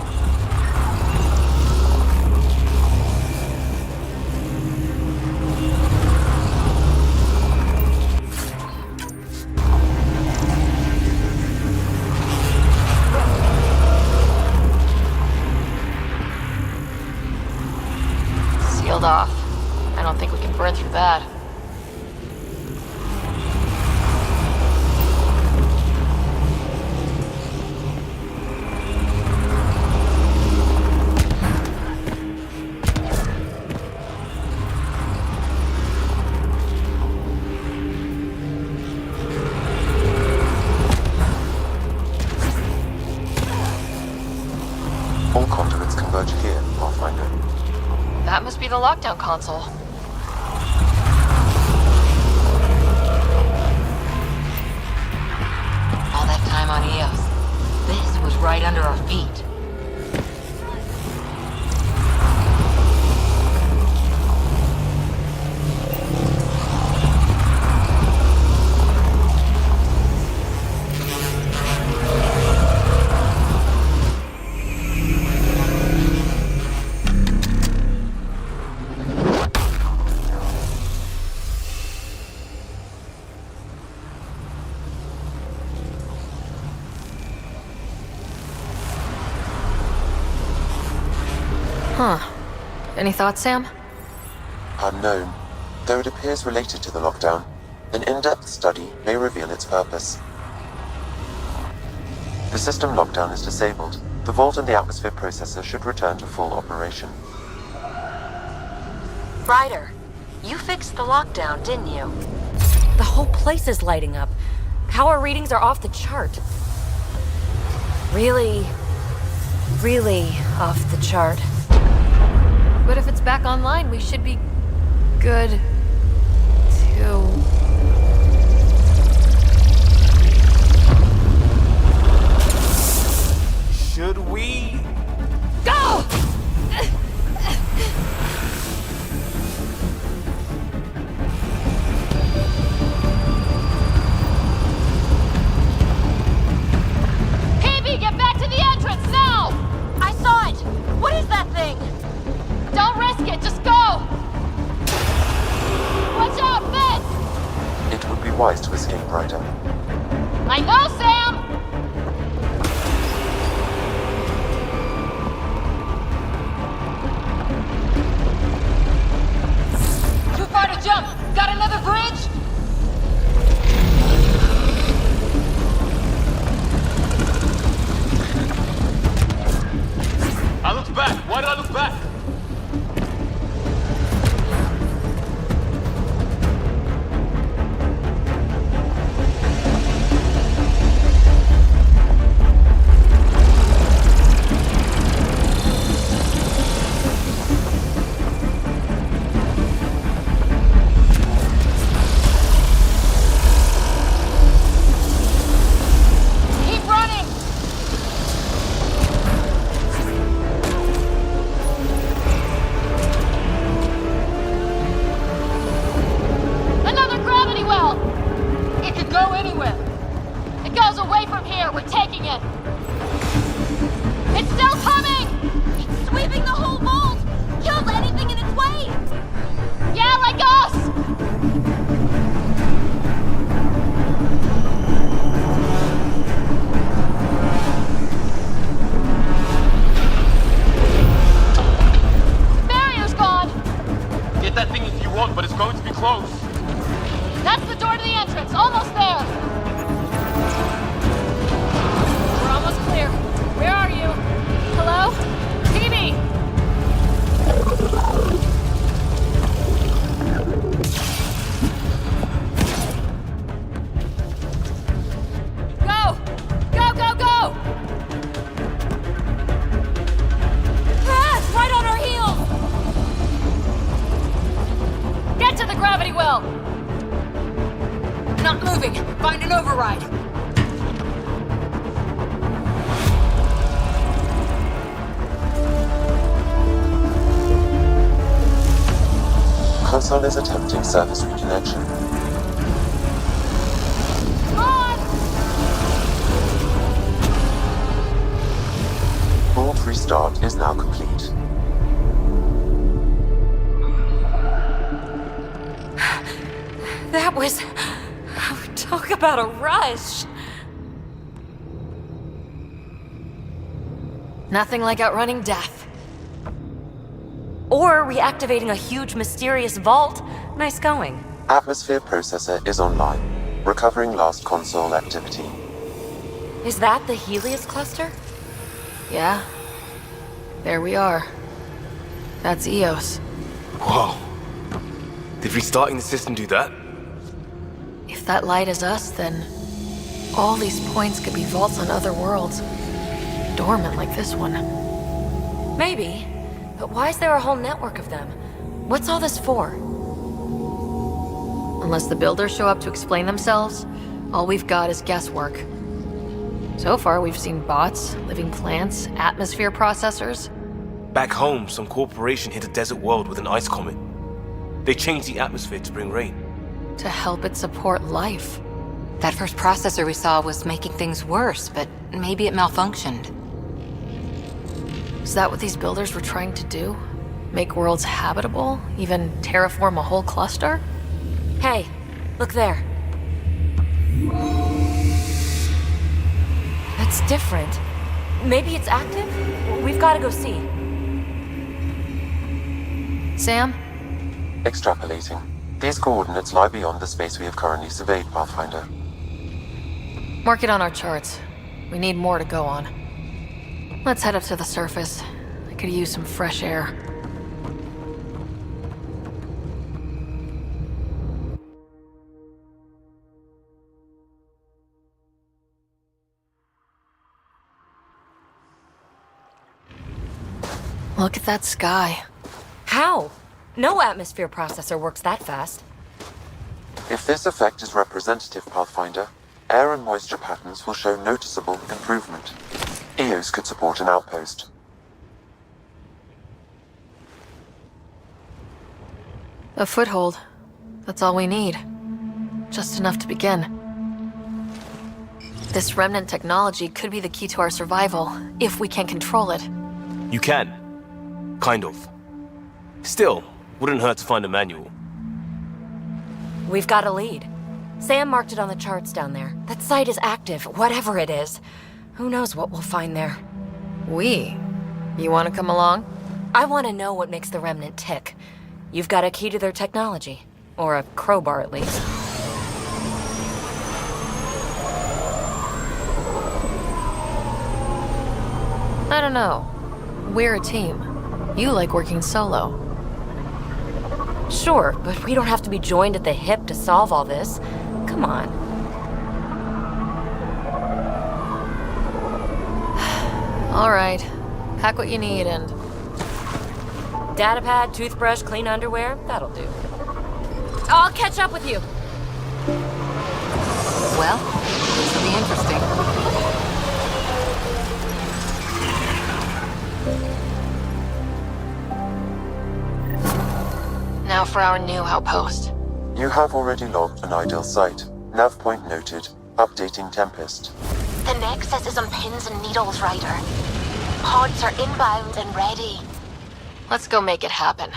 Sealed off. I don't think we can burn through that. All conduits converge here, Pathfinder. That must be the lockdown console. All that time on Eos. This was right under our feet. Huh. Any thoughts, Sam? Unknown. Though it appears related to the lockdown, an in-depth study may reveal its purpose. The system lockdown is disabled. The vault and the atmosphere processor should return to full operation. Ryder, you fixed the lockdown, didn't you? The whole place is lighting up. Power readings are off the chart. Really off the chart. But if it's back online, we should be good too. Should we? Go! PB, get back to the entrance now! I saw it! What is that thing? Don't risk it, just go! Watch out, Finn! It would be wise to escape, Ryder. I know, Sam! Too far to jump! Got another bridge? I looked back. Why did I look back? Keep running! Another gravity well! It could go anywhere. It goes away from here. We're taking it. It's still coming! It's sweeping the whole vault! Kills anything in its way! Yeah, like us! Barrier's gone! Get that thing if you want, but it's going to be close. That's the door to the entrance. Almost there. We're almost clear. Where are you? Hello? PB! Go! Go, go, go! Ah, it's right on our heels! Get to the gravity well! Not moving. Find an override. Console is attempting service reconnection. Come on! Vault restart is now complete. That was... Talk about a rush! Nothing like outrunning death. Or reactivating a huge mysterious vault. Nice going. Atmosphere processor is online, recovering last console activity. Is that the Helios cluster? Yeah. There we are. That's Eos. Whoa. Did restarting the system do that? If that light is us, then all these points could be vaults on other worlds. Dormant like this one. Maybe. But why is there a whole network of them? What's all this for? Unless the builders show up to explain themselves, all we've got is guesswork. So far, we've seen bots, living plants, atmosphere processors. Back home, some corporation hit a desert world with an ice comet. They changed the atmosphere to bring rain. To help it support life. That first processor we saw was making things worse, but maybe it malfunctioned. Is that what these builders were trying to do? Make worlds habitable? Even terraform a whole cluster? Hey, look there. That's different. Maybe it's active? We've got to go see. Sam? Extrapolating. These coordinates lie beyond the space we have currently surveyed, Pathfinder. Mark it on our charts. We need more to go on. Let's head up to the surface. I could use some fresh air. Look at that sky. How? No atmosphere processor works that fast. If this effect is representative, Pathfinder, air and moisture patterns will show noticeable improvement. EOS could support an outpost. A foothold. That's all we need. Just enough to begin. This remnant technology could be the key to our survival, if we can control it. You can. Kind of. Still, wouldn't hurt to find a manual. We've got a lead. Sam marked it on the charts down there. That site is active, whatever it is. Who knows what we'll find there? We? You want to come along? I want to know what makes the Remnant tick. You've got a key to their technology. Or a crowbar, at least. I don't know. We're a team. You like working solo. Sure, but we don't have to be joined at the hip to solve all this. Come on. All right. Pack what you need and... Datapad, toothbrush, clean underwear, that'll do. I'll catch up with you. Well, this will be interesting. Now for our new outpost. You have already logged an ideal site. Nav point noted. Updating Tempest. The Nexus is on pins and needles, Ryder. Pods are inbound and ready. Let's go make it happen.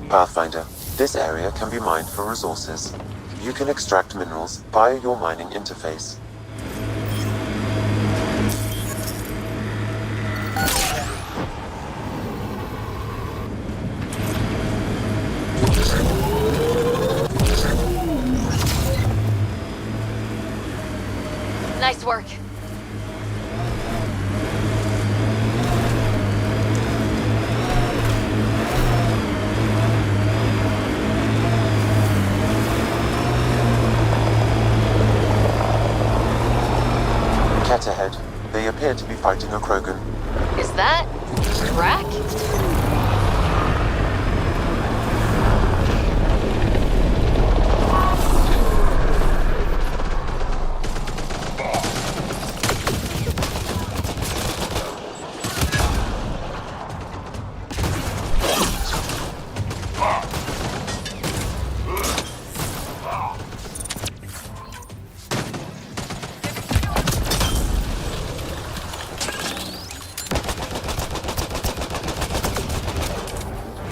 Pathfinder. This area can be mined for resources. You can extract minerals via your mining interface. Nice work. Cat ahead. They appear to be fighting a Krogan. Is that Drac?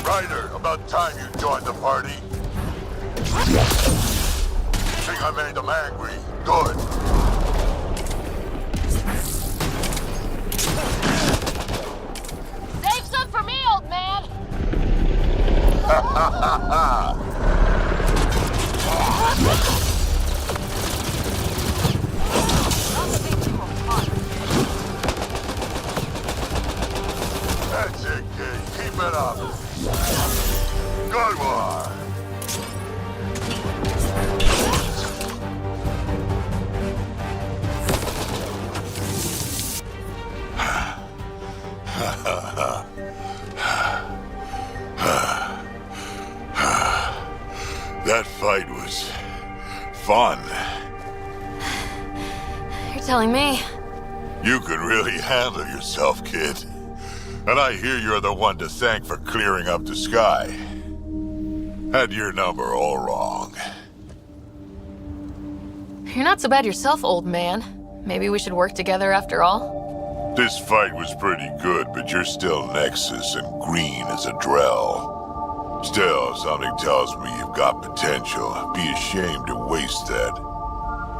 Ryder, about time you joined the party. Think I made them angry. Good. Save some for me, old man! Ha ha ha ha! That's it, kid. Keep it up. Good one. That fight was fun. You're telling me. You could really handle yourself, kid. And I hear you're the one to thank for clearing up the sky. Had your number all wrong. You're not so bad yourself, old man. Maybe we should work together after all? This fight was pretty good, but you're still Nexus and green as a Drell. Still, something tells me you've got potential. Be ashamed to waste that.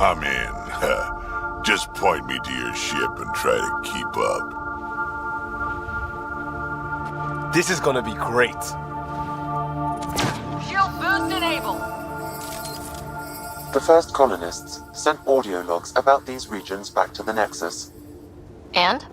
I mean, just point me to your ship and try to keep up. This is gonna be great. Shield boost enabled. The first colonists sent audio logs about these regions back to the Nexus. And?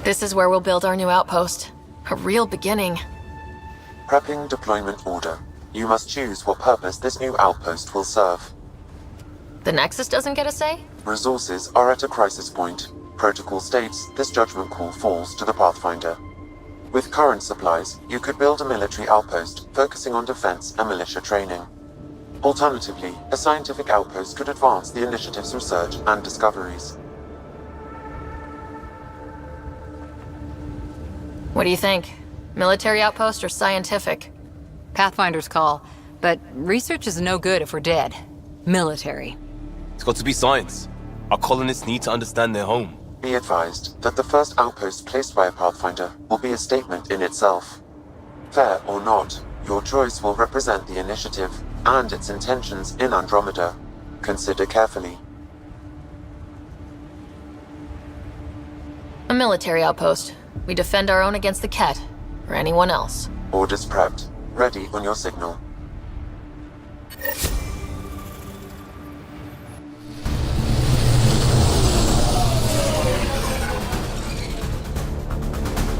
This is where we'll build our new outpost. A real beginning. Prepping deployment order. You must choose what purpose this new outpost will serve. The Nexus doesn't get a say? Resources are at a crisis point. Protocol states this judgment call falls to the Pathfinder. With current supplies, you could build a military outpost focusing on defense and militia training. Alternatively, a scientific outpost could advance the initiative's research and discoveries. What do you think? Military outpost or scientific? Pathfinder's call, but research is no good if we're dead. Military. It's got to be science. Our colonists need to understand their home. Be advised that the first outpost placed by a Pathfinder will be a statement in itself. Fair or not, your choice will represent the initiative and its intentions in Andromeda. Consider carefully. A military outpost. We defend our own against the Ket, or anyone else. Orders prepped. Ready on your signal.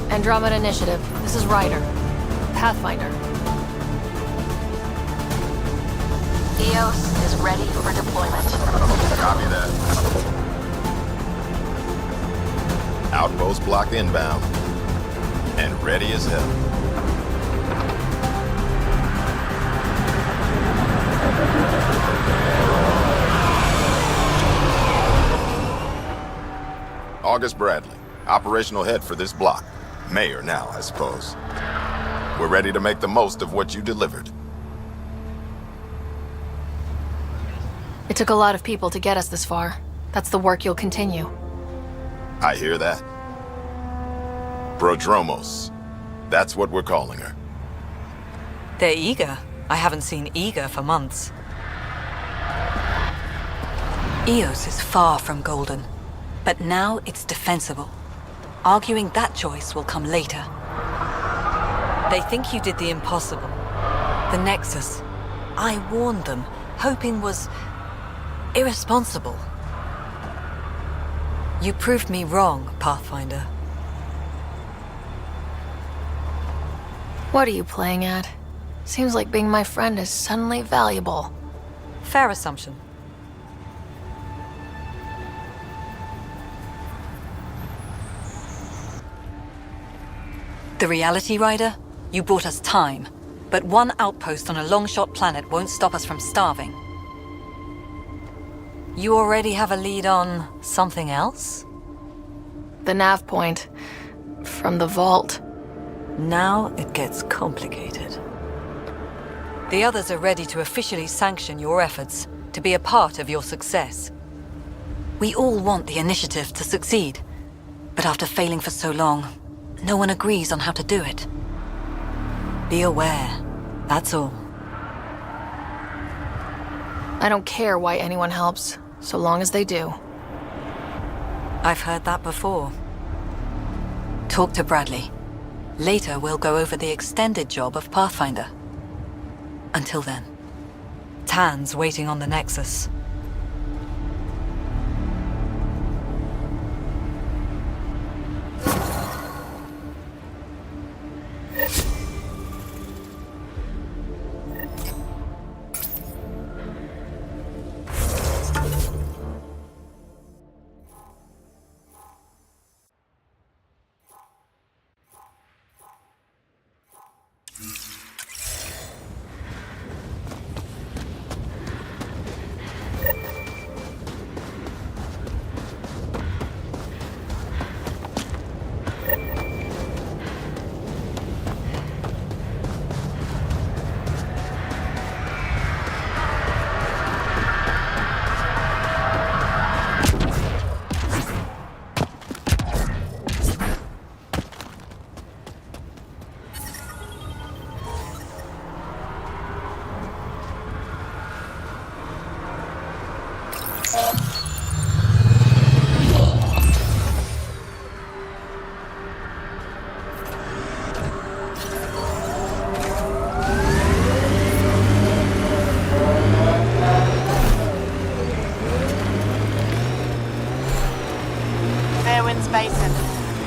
Andromeda Initiative. This is Ryder. Pathfinder. EOS is ready for deployment. Copy that. Outpost blocked inbound. And ready as hell. August Bradley, operational head for this block. Mayor now, I suppose. We're ready to make the most of what you delivered. It took a lot of people to get us this far. That's the work you'll continue. I hear that. Prodromos. That's what we're calling her. They're eager. I haven't seen eager for months. Eos is far from golden, but now it's defensible. Arguing that choice will come later. They think you did the impossible. The Nexus. I warned them, hoping was irresponsible. You proved me wrong, Pathfinder. What are you playing at? Seems like being my friend is suddenly valuable. Fair assumption. The Reality Rider? You brought us time, but one outpost on a long-shot planet won't stop us from starving. You already have a lead on something else? The nav point. From the vault. Now it gets complicated. The others are ready to officially sanction your efforts, to be a part of your success. We all want the initiative to succeed, but after failing for so long, no one agrees on how to do it. Be aware, that's all. I don't care why anyone helps, so long as they do. I've heard that before. Talk to Bradley. Later we'll go over the extended job of Pathfinder. Until then, Tan's waiting on the Nexus.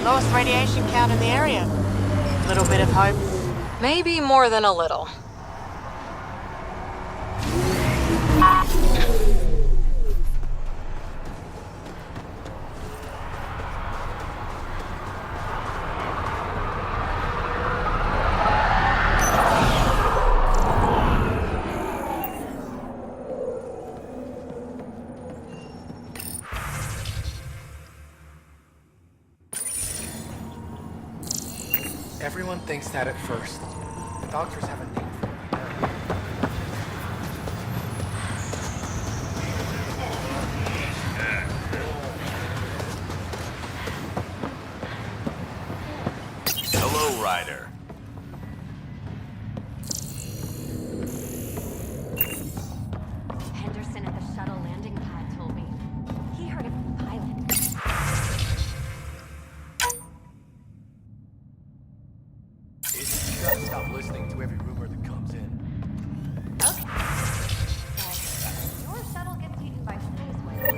Lowest radiation count in the area. Little bit of hope. Maybe more than a little. Everyone thinks that at first. The doctors have a name for it. Hello, Ryder. Henderson at the shuttle landing pad told me. He heard it from the pilot. You gotta stop listening to every rumor that comes in. Okay. But your shuttle gets eaten by space whales.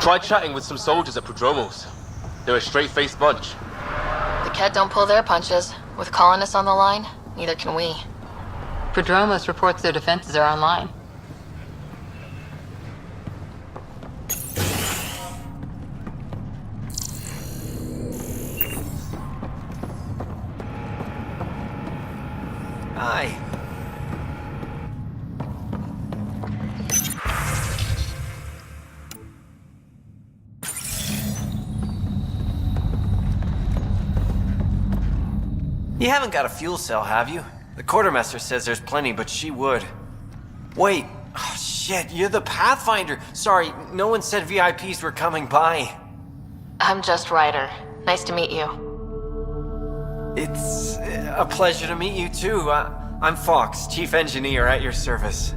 Tried chatting with some soldiers at Prodromos. They're a straight-faced bunch. The Ket don't pull their punches. With colonists on the line, neither can we. Prodromos reports their defenses are online. Hi. You haven't got a fuel cell, have you? The quartermaster says there's plenty, but she would. Wait. Oh, shit, you're the Pathfinder. Sorry, no one said VIPs were coming by. I'm just Ryder. Nice to meet you. It's a pleasure to meet you, too. I'm Fox, Chief Engineer at your service.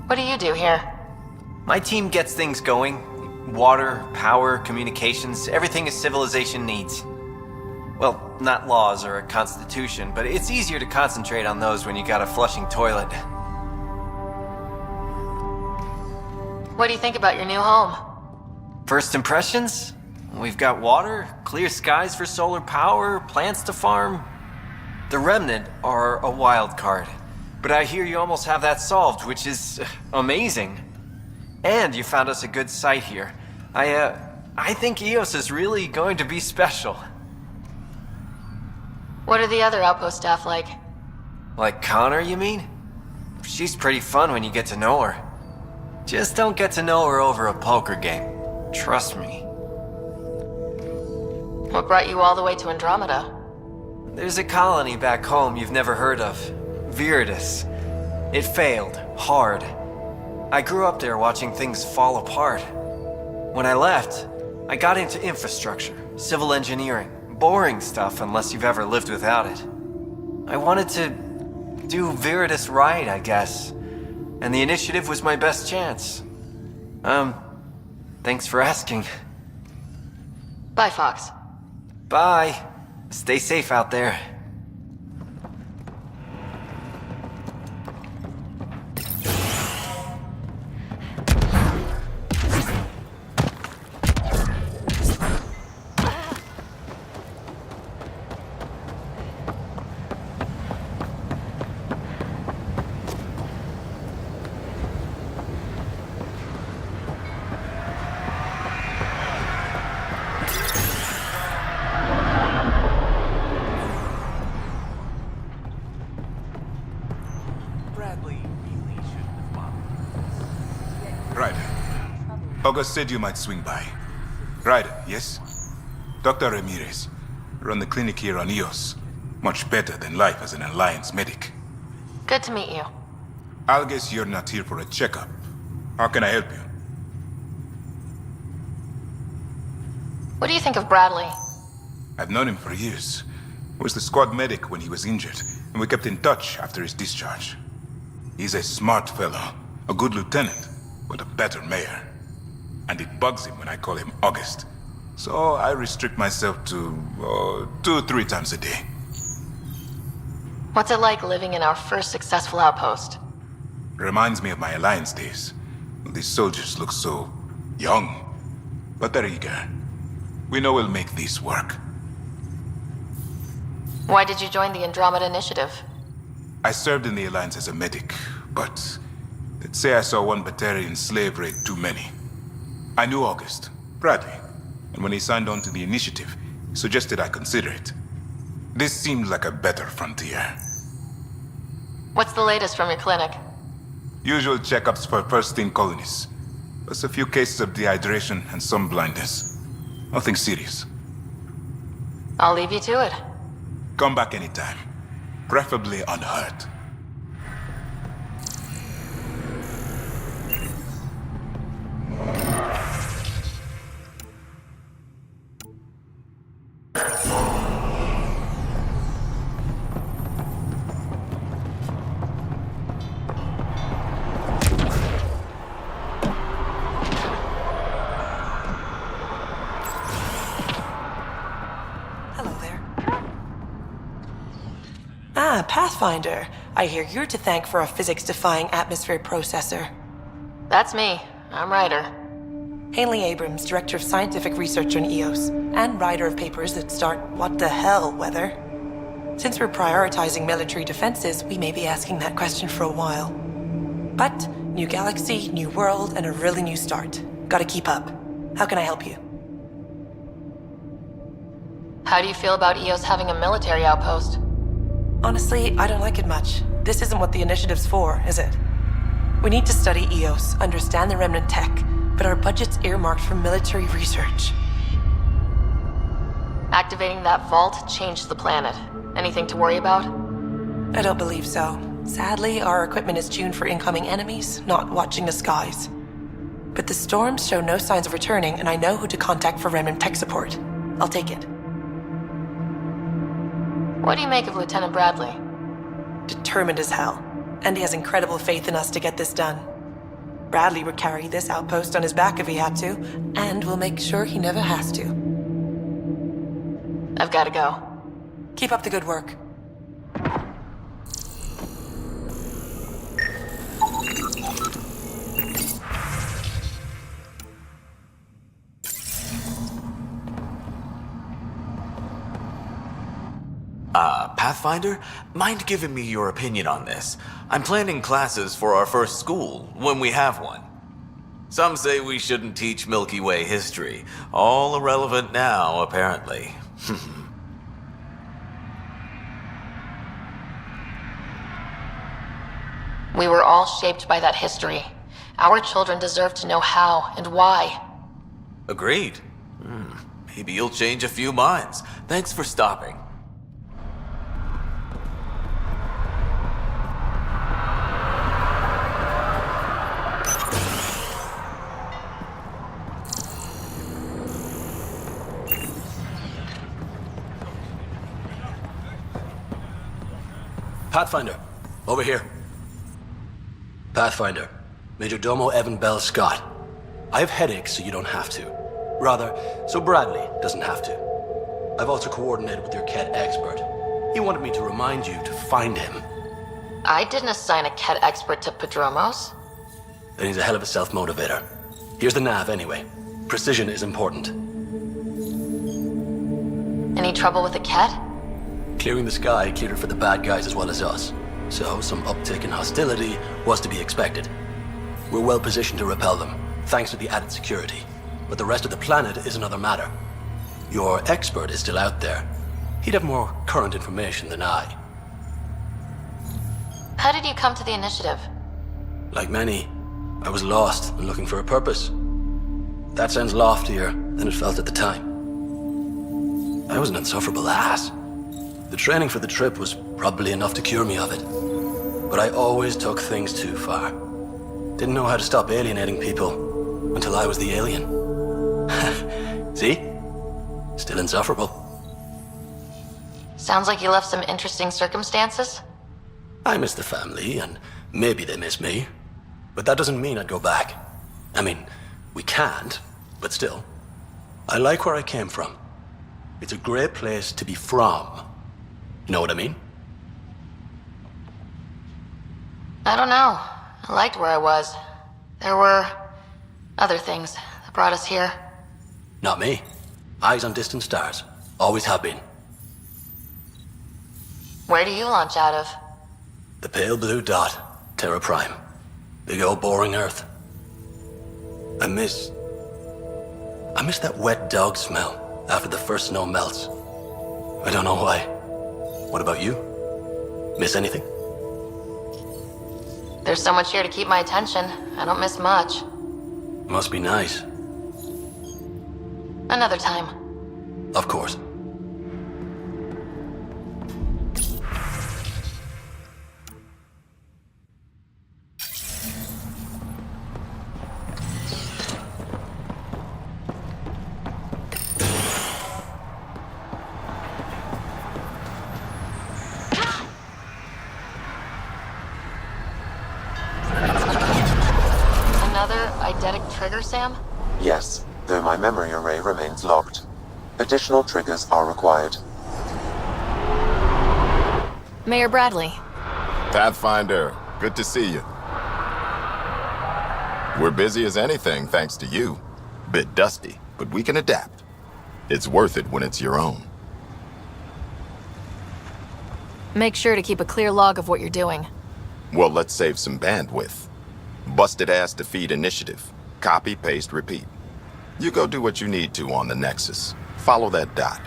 What do you do here? My team gets things going. Water, power, communications, everything a civilization needs. Well, not laws or a constitution, but it's easier to concentrate on those when you got a flushing toilet. What do you think about your new home? First impressions? We've got water, clear skies for solar power, plants to farm. The Remnant are a wild card, but I hear you almost have that solved, which is amazing. And you found us a good site here. I think EOS is really going to be special. What are the other outpost staff like? Like Connor, you mean? She's pretty fun when you get to know her. Just don't get to know her over a poker game. Trust me. What brought you all the way to Andromeda? There's a colony back home you've never heard of. Viridis. It failed. Hard. I grew up there watching things fall apart. When I left, I got into infrastructure, civil engineering. Boring stuff unless you've ever lived without it. I wanted to do Viridis right, I guess. And the initiative was my best chance. Thanks for asking. Bye, Fox. Bye. Stay safe out there. August said you might swing by. Ryder, yes? Dr. Ramirez. Run the clinic here on EOS. Much better than life as an Alliance medic. Good to meet you. I'll guess you're not here for a checkup. How can I help you? What do you think of Bradley? I've known him for years. He was the squad medic when he was injured, and we kept in touch after his discharge. He's a smart fellow, a good lieutenant, but a better mayor. And it bugs him when I call him August. So I restrict myself to 2-3 times a day. What's it like living in our first successful outpost? Reminds me of my Alliance days. These soldiers look so young, but they're eager. We know we'll make this work. Why did you join the Andromeda Initiative? I served in the Alliance as a medic, but let's say I saw one Batarian slave raid too many. I knew August, Bradley, and when he signed on to the initiative, he suggested I consider it. This seemed like a better frontier. What's the latest from your clinic? Usual checkups for first-in colonists. Plus a few cases of dehydration and some blindness. Nothing serious. I'll leave you to it. Come back anytime. Preferably unhurt. Ah, Pathfinder. I hear you're to thank for a physics-defying atmosphere processor. That's me. I'm Ryder. Haley Abrams, Director of Scientific Research on EOS, and writer of papers that start what the hell weather. Since we're prioritizing military defenses, we may be asking that question for a while. But new galaxy, new world, and a really new start. Gotta keep up. How can I help you? How do you feel about EOS having a military outpost? Honestly, I don't like it much. This isn't what the initiative's for, is it? We need to study EOS, understand the remnant tech, but our budget's earmarked for military research. Activating that vault changed the planet. Anything to worry about? I don't believe so. Sadly, our equipment is tuned for incoming enemies, not watching the skies. But the storms show no signs of returning, and I know who to contact for remnant tech support. I'll take it. What do you make of Lieutenant Bradley? Determined as hell. And he has incredible faith in us to get this done. Bradley would carry this outpost on his back if he had to, and we'll make sure he never has to. I've got to go. Keep up the good work. Pathfinder? Mind giving me your opinion on this? I'm planning classes for our first school, when we have one. Some say we shouldn't teach Milky Way history. All irrelevant now, apparently. We were all shaped by that history. Our children deserve to know how and why. Agreed. Maybe you'll change a few minds. Thanks for stopping. Pathfinder, over here. Pathfinder, Major Domo Evan Bell Scott. I have headaches, so you don't have to. Rather, so Bradley doesn't have to. I've also coordinated with your Ket expert. He wanted me to remind you to find him. I didn't assign a Ket expert to Padromos. Then he's a hell of a self-motivator. Here's the nav anyway. Precision is important. Any trouble with the Ket? Clearing the sky cleared it for the bad guys as well as us. So some uptick in hostility was to be expected. We're well positioned to repel them, thanks to the added security. But the rest of the planet is another matter. Your expert is still out there. He'd have more current information than I. How did you come to the initiative? Like many, I was lost and looking for a purpose. That sounds loftier than it felt at the time. I was an insufferable ass. The training for the trip was probably enough to cure me of it. But I always took things too far. Didn't know how to stop alienating people until I was the alien. See? Still insufferable. Sounds like you left some interesting circumstances. I miss the family, and maybe they miss me. But that doesn't mean I'd go back. I mean, we can't, but still. I like where I came from. It's a great place to be from. You know what I mean? I don't know. I liked where I was. There were other things that brought us here. Not me. Eyes on distant stars. Always have been. Where do you launch out of? The pale blue dot. Terra Prime. Big old boring Earth. I miss that wet dog smell after the first snow melts. I don't know why. What about you? Miss anything? There's so much here to keep my attention. I don't miss much. Must be nice. Another time. Of course. Trigger, Sam? Yes, though my memory array remains locked. Additional triggers are required. Mayor Bradley. Pathfinder, good to see you. We're busy as anything thanks to you. Bit dusty, but we can adapt. It's worth it when it's your own. Make sure to keep a clear log of what you're doing. Well, let's save some bandwidth. Busted ass defeat initiative. Copy, paste, repeat. You go do what you need to on the Nexus. Follow that dot.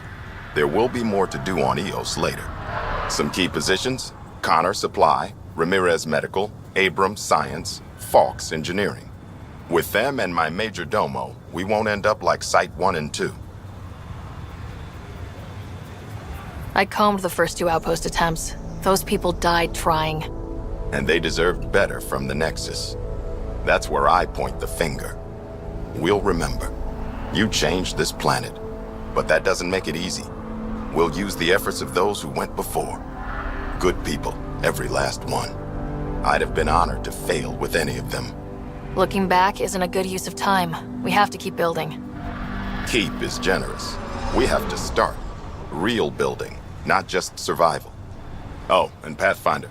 There will be more to do on EOS later. Some key positions: Connor Supply, Ramirez Medical, Abrams Science, Fawkes Engineering. With them and my major domo, we won't end up like Site 1 and 2. I combed the first 2 outpost attempts. Those people died trying. And they deserved better from the Nexus. That's where I point the finger. We'll remember. You changed this planet, but that doesn't make it easy. We'll use the efforts of those who went before. Good people, every last one. I'd have been honored to fail with any of them. Looking back isn't a good use of time. We have to keep building. Keep is generous. We have to start. Real building, not just survival. Oh, and Pathfinder,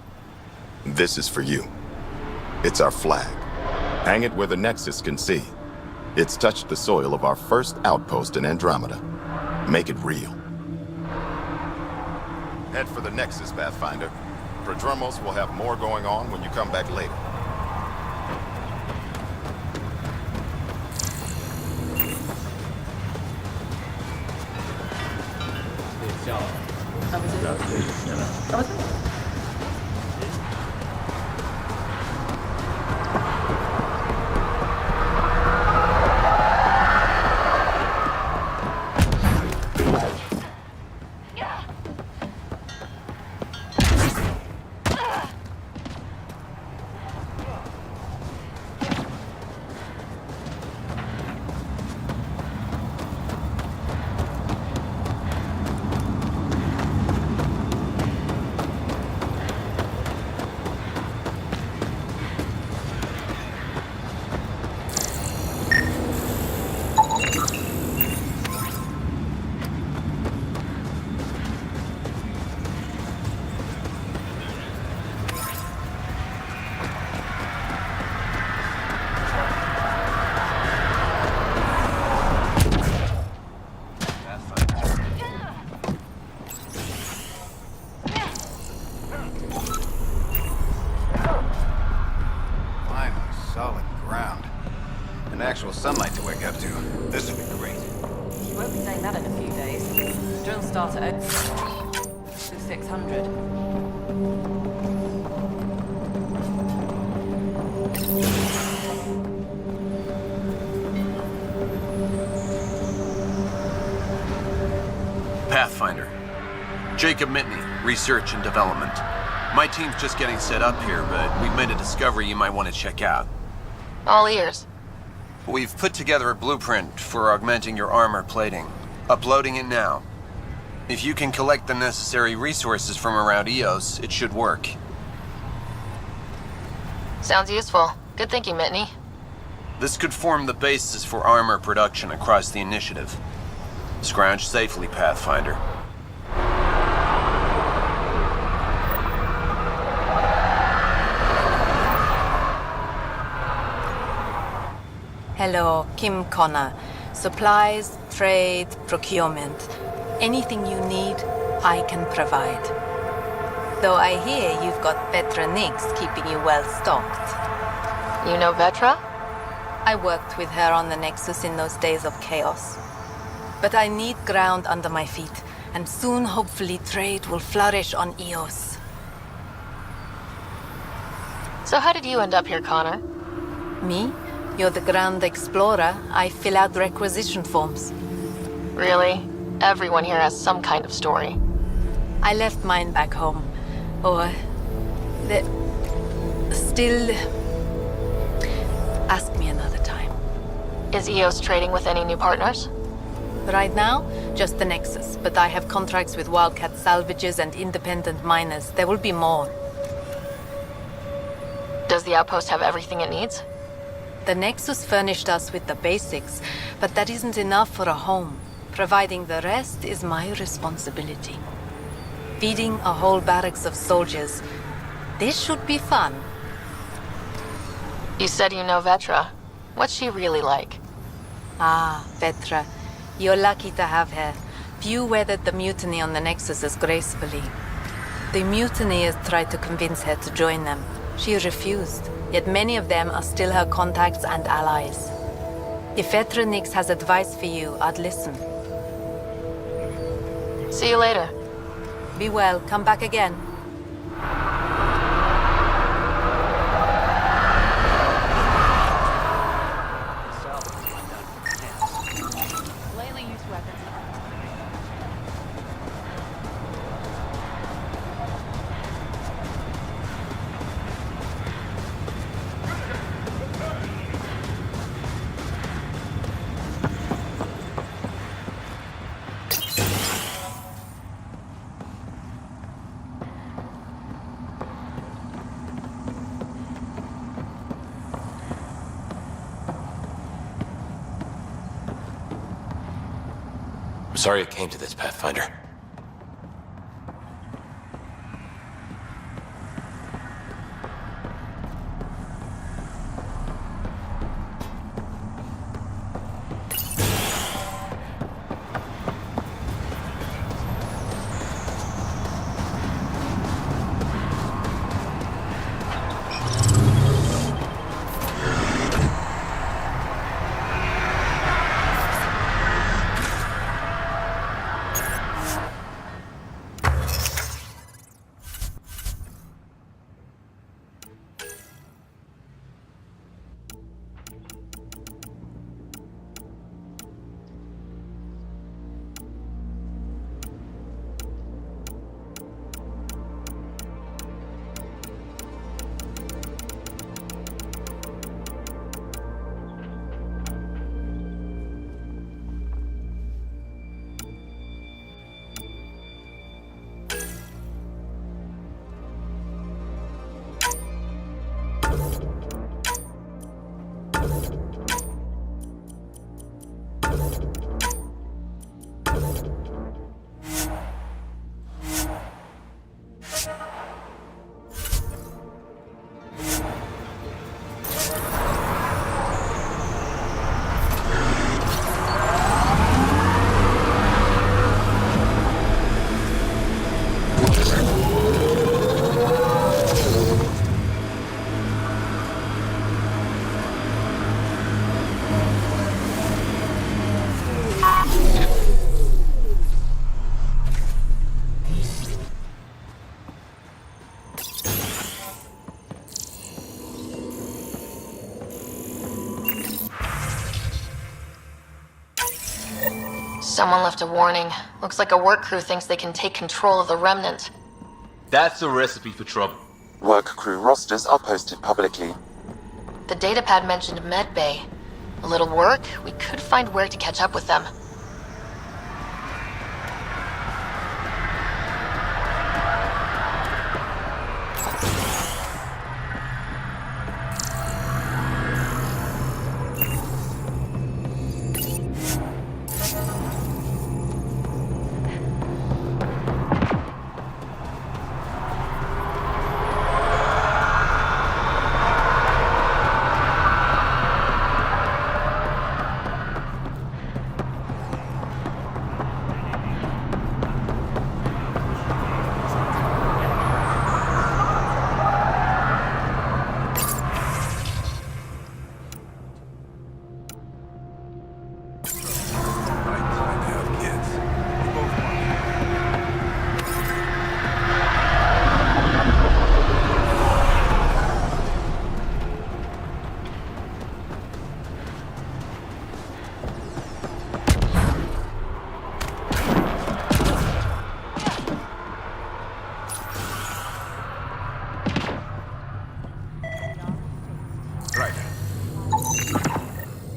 this is for you. It's our flag. Hang it where the Nexus can see. It's touched the soil of our first outpost in Andromeda. Make it real. Head for the Nexus, Pathfinder. Prodromos will have more going on when you come back later. Sunlight to wake up to. This will be great. You won't be saying that in a few days. Drill start at 600. Pathfinder. Jacob Mitney, Research and Development. My team's just getting set up here, but we've made a discovery you might want to check out. All ears. We've put together a blueprint for augmenting your armor plating. Uploading it now. If you can collect the necessary resources from around EOS, it should work. Sounds useful. Good thinking, Mitney. This could form the basis for armor production across the initiative. Scrounge safely, Pathfinder. Hello, Kim Connor. Supplies, trade, procurement. Anything you need, I can provide. Though I hear you've got Vetra Nix keeping you well stocked. You know Vetra? I worked with her on the Nexus in those days of chaos. But I need ground under my feet, and soon hopefully trade will flourish on EOS. So how did you end up here, Connor? Me? You're the Grand Explorer. I fill out requisition forms. Really? Everyone here has some kind of story. I left mine back home. Or... Still... Ask me another time. Is EOS trading with any new partners? Right now, just the Nexus, but I have contracts with Wildcat salvages and independent miners. There will be more. Does the outpost have everything it needs? The Nexus furnished us with the basics, but that isn't enough for a home. Providing the rest is my responsibility. Feeding a whole barracks of soldiers. This should be fun. You said you know Vetra. What's she really like? Ah, Petra. You're lucky to have her. Few weathered the mutiny on the Nexus as gracefully. The mutineers tried to convince her to join them. She refused, yet many of them are still her contacts and allies. If Petra Nix has advice for you, I'd listen. See you later. Be well, come back again. I'm sorry it came to this, Pathfinder. Someone left a warning. Looks like a work crew thinks they can take control of the remnant. That's a recipe for trouble. Work crew rosters are posted publicly. The datapad mentioned medbay. A little work, we could find where to catch up with them.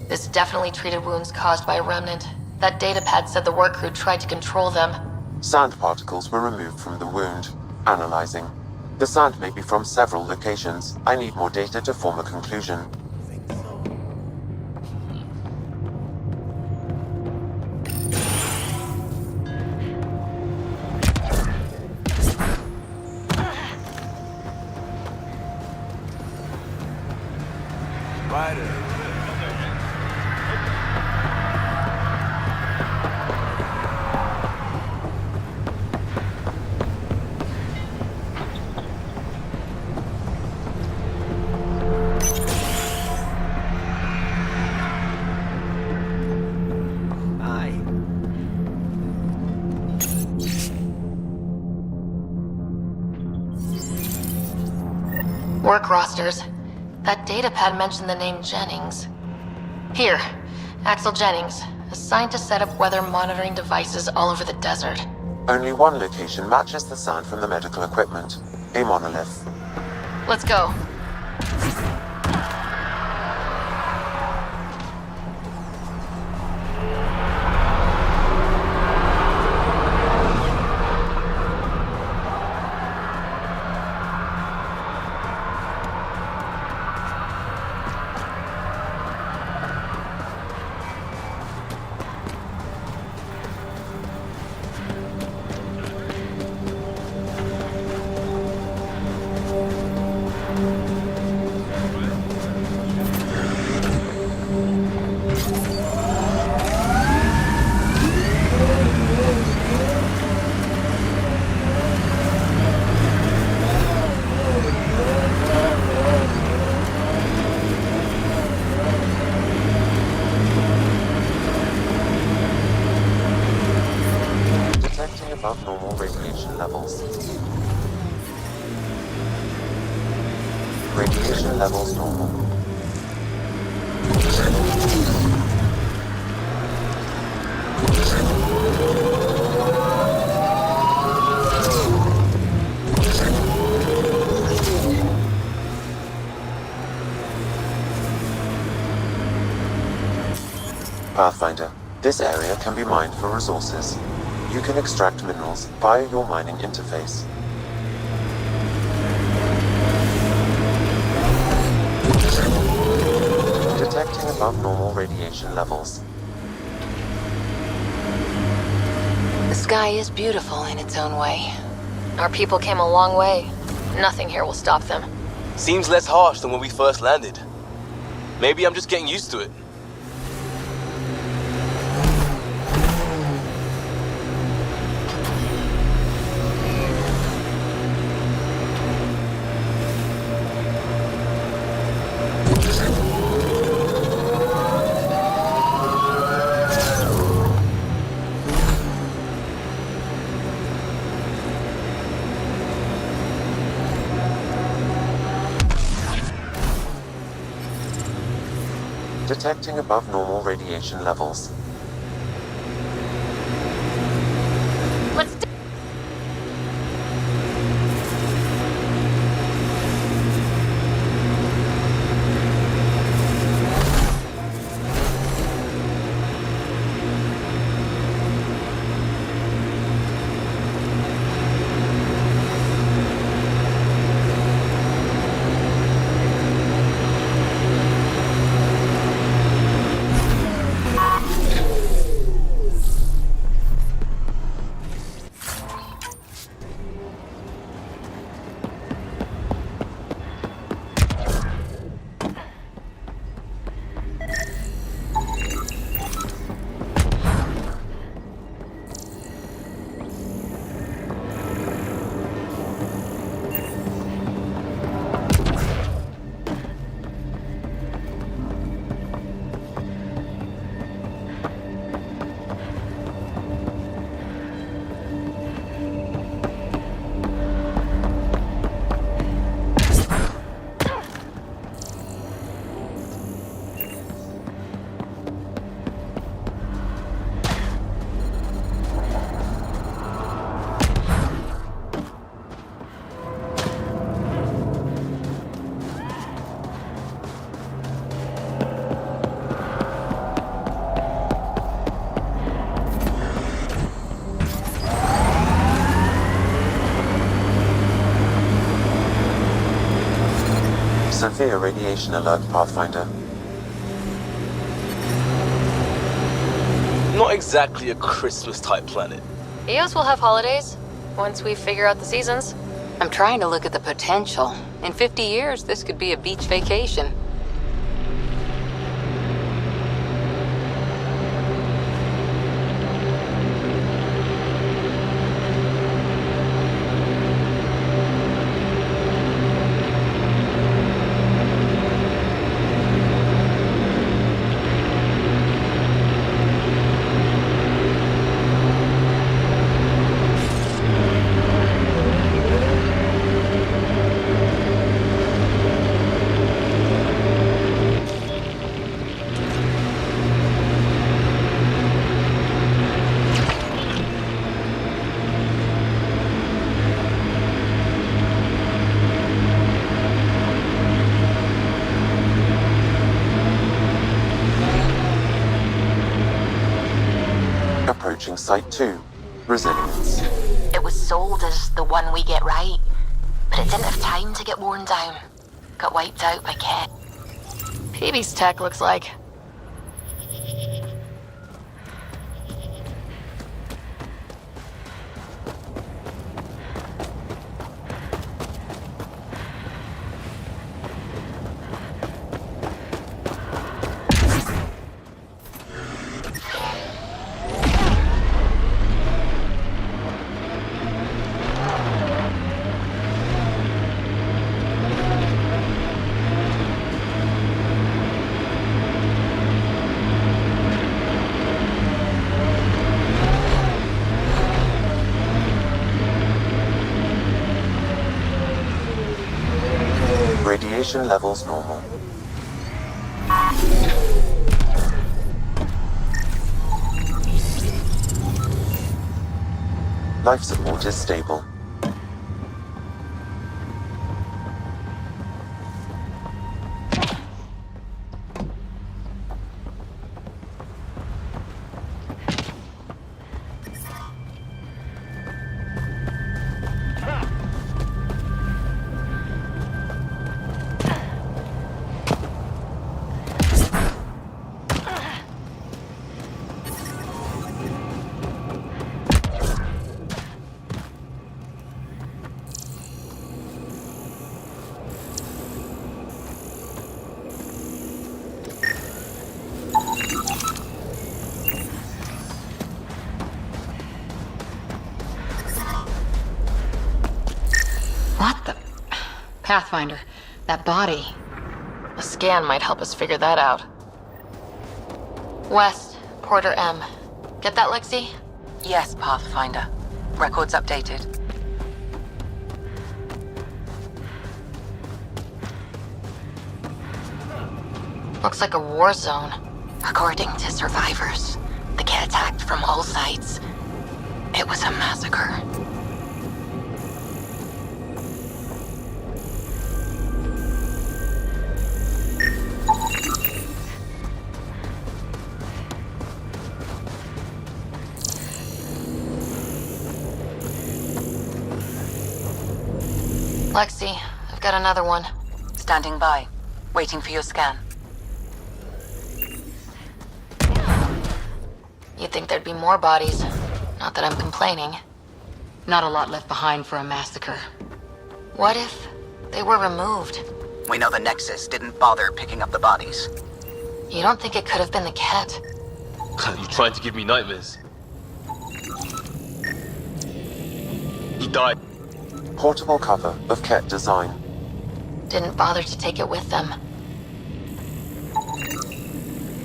This definitely treated wounds caused by a remnant. That datapad said the work crew tried to control them. Sand particles were removed from the wound. Analyzing. The sand may be from several locations. I need more data to form a conclusion. Ryder. Work rosters. That datapad mentioned the name Jennings. Here, Axel Jennings, assigned to set up weather monitoring devices all over the desert. Only one location matches the sound from the medical equipment. A monolith. Let's go. Above normal radiation levels. Radiation levels normal. Pathfinder, this area can be mined for resources. You can extract minerals via your mining interface. Detecting above normal radiation levels. The sky is beautiful in its own way. Our people came a long way. Nothing here will stop them. Seems less harsh than when we first landed. Maybe I'm just getting used to it. Detecting above normal radiation levels. Let's do Severe radiation alert, Pathfinder. Not exactly a Christmas-type planet. EOS will have holidays once we figure out the seasons. I'm trying to look at the potential. In 50 years, this could be a beach vacation. approaching Site 2, Resilience. It was sold as the one we get right, but it didn't have time to get worn down. Got wiped out by Ket. Peebee's tech looks like. Radiation levels normal. Life support is stable. What the? Pathfinder, that body. A scan might help us figure that out. West, Porter M. Get that, Lexi? Yes, Pathfinder. Records updated. Looks like a war zone. According to survivors, the Ket attacked from all sides. It was a massacre. Lexi, I've got another one. Standing by. Waiting for your scan. You'd think there'd be more bodies. Not that I'm complaining. Not a lot left behind for a massacre. What if they were removed? We know the Nexus didn't bother picking up the bodies. You don't think it could have been the Ket? You're trying to give me nightmares. He died. Portable cover of Ket design. Didn't bother to take it with them.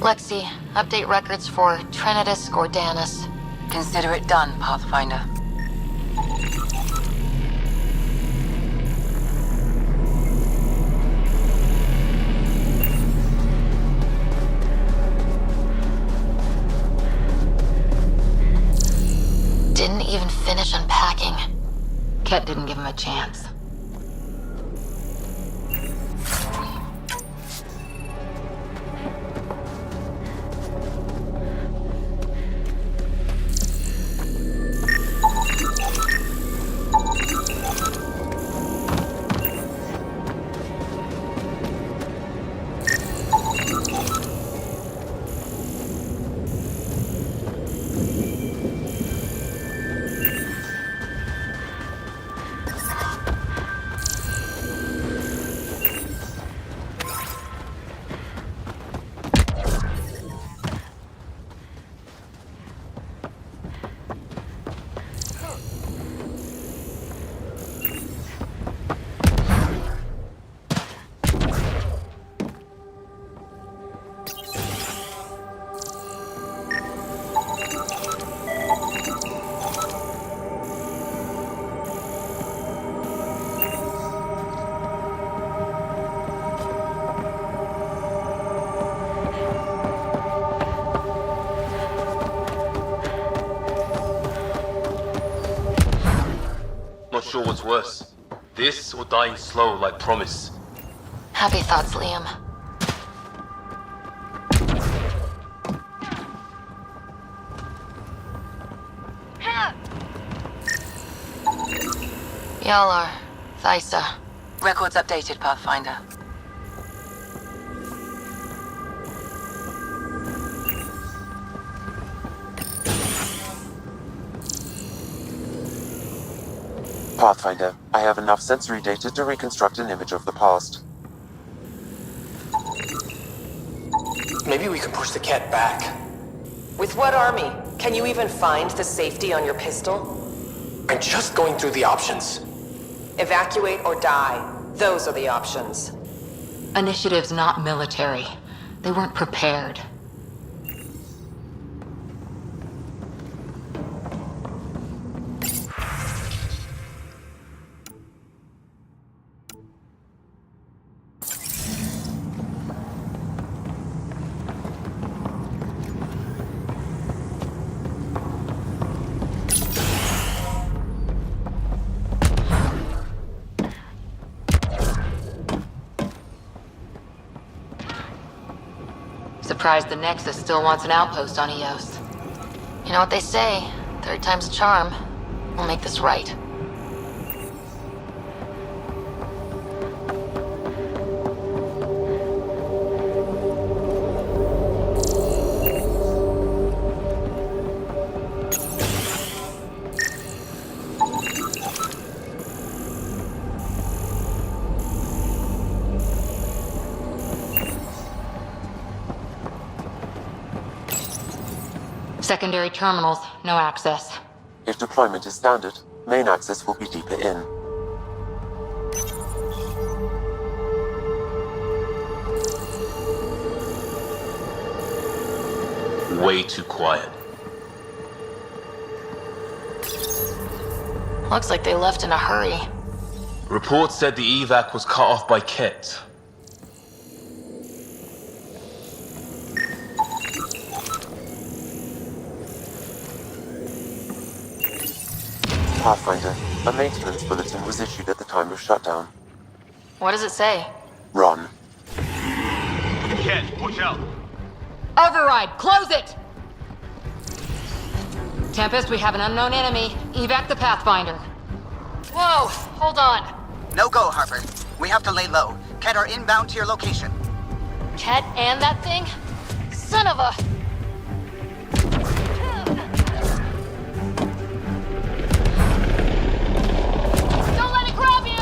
Lexi, update records for Trinitas Gordanus. Consider it done, Pathfinder. Didn't even finish unpacking. Ket didn't give him a chance. Not sure what's worse. This or dying slow like Promise. Happy thoughts, Liam. Y'all are. Thysa. Records updated, Pathfinder. Pathfinder, I have enough sensory data to reconstruct an image of the past. Maybe we can push the cat back. With what army? Can you even find the safety on your pistol? I'm just going through the options. Evacuate or die. Those are the options. Initiative's not military. They weren't prepared. Surprised the Nexus still wants an outpost on Eos. You know what they say, third time's a charm. We'll make this right. Secondary terminals, no access. If deployment is standard, main access will be deeper in. Way too quiet. Looks like they left in a hurry. Reports said the evac was cut off by Ket. Pathfinder, a maintenance bulletin was issued at the time of shutdown. What does it say? Run. Ket, watch out! Override! Close it! Tempest, we have an unknown enemy. Evac the Pathfinder. Whoa! Hold on. No go, Harper. We have to lay low. Ket are inbound to your location. Ket and that thing? Son of a... Don't let it grab you!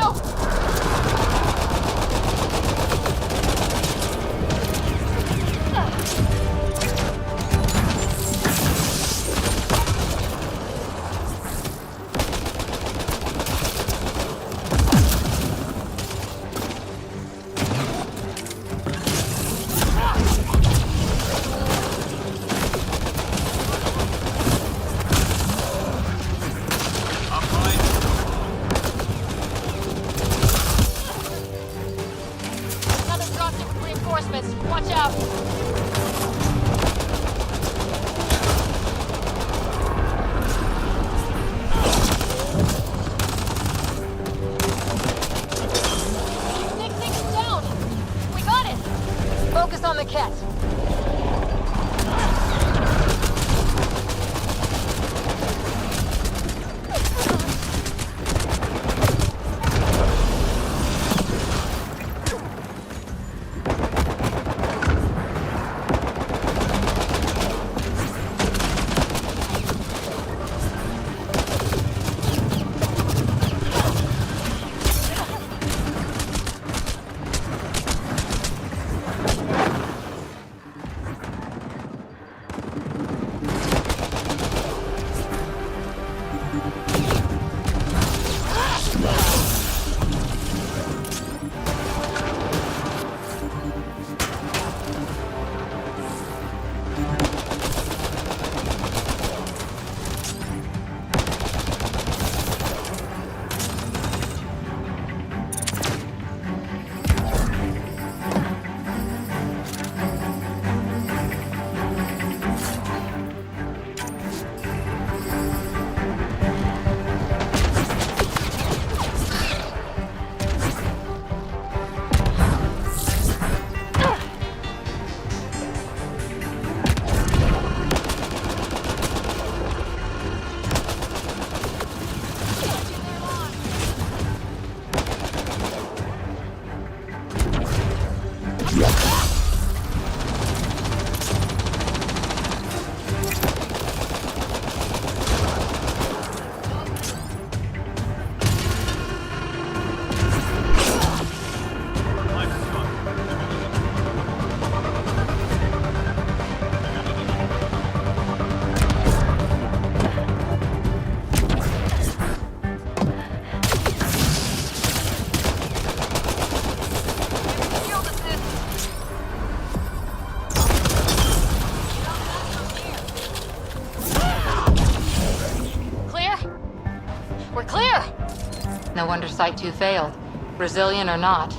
wonder Site 2 failed. Brazilian or not.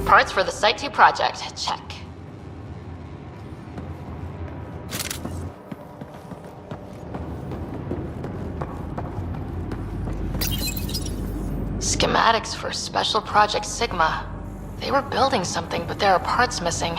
Parts for the Site 2 project. Check. Schematics for Special Project Sigma. They were building something, but there are parts missing.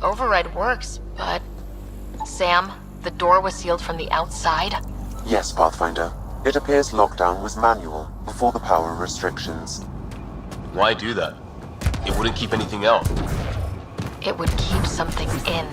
Override works, but... Sam, the door was sealed from the outside? Yes, Pathfinder. It appears lockdown was manual, before the power restrictions. Why do that? It wouldn't keep anything out. It would keep something in.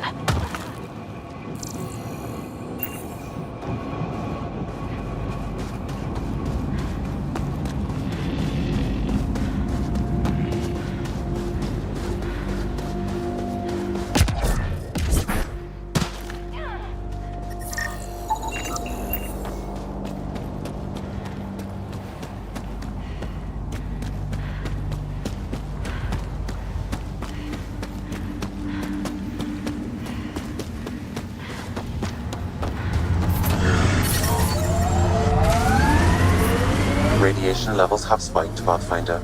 Radiation levels have spiked, Pathfinder.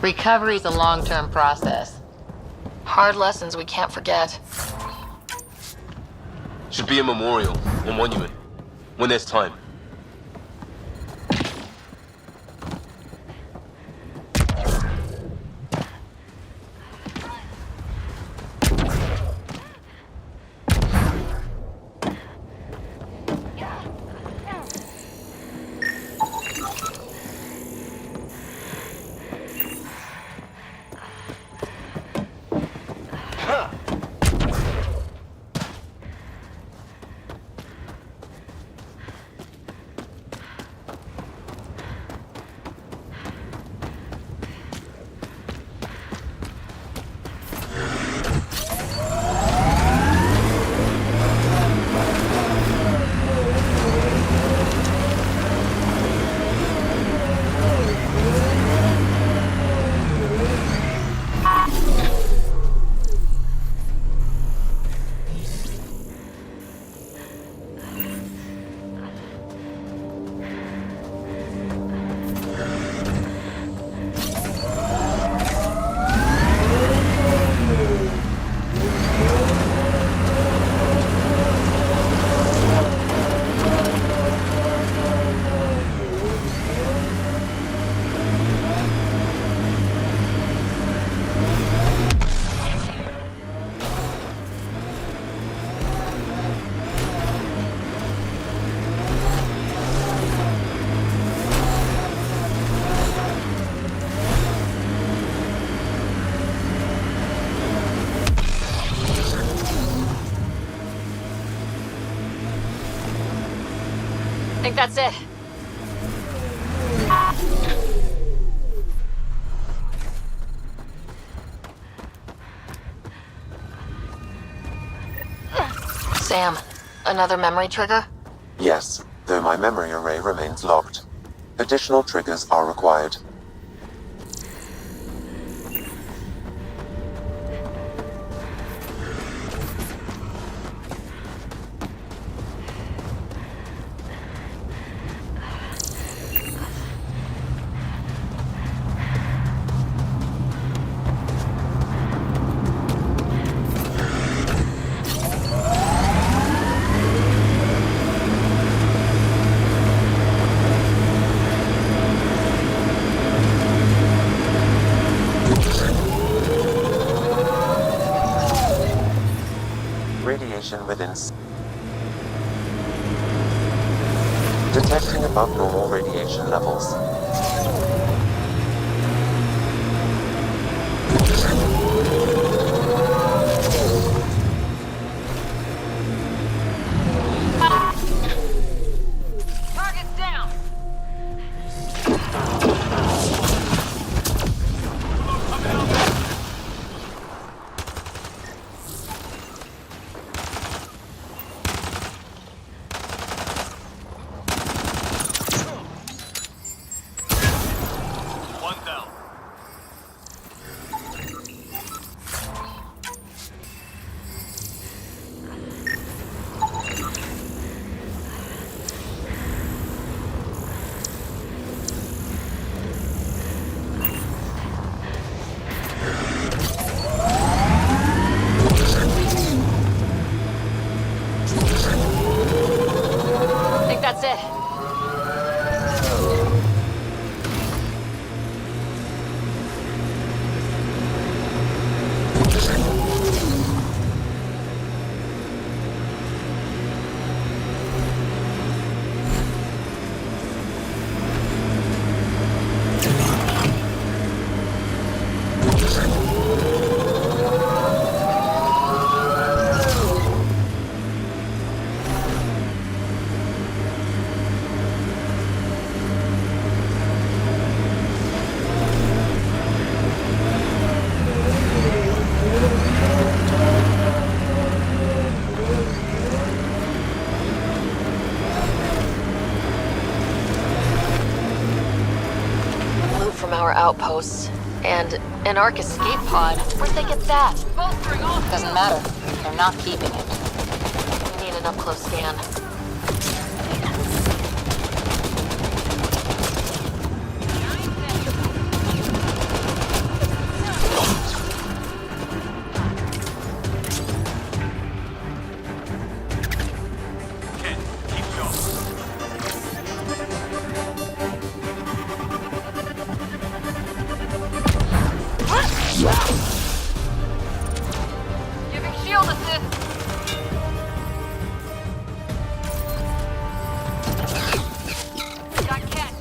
Recovery's a long-term process. Hard lessons we can't forget. Should be a memorial or monument. When there's time. that's it. Sam, another memory trigger? Yes, though my memory array remains locked. Additional triggers are required. Radiation within... Detecting above normal radiation levels. Target's down! That's it. From our outposts and an Ark escape pod. Where'd they get that? Doesn't matter. They're not keeping it. We need an up-close scan. Giving shield assist. Got Ken.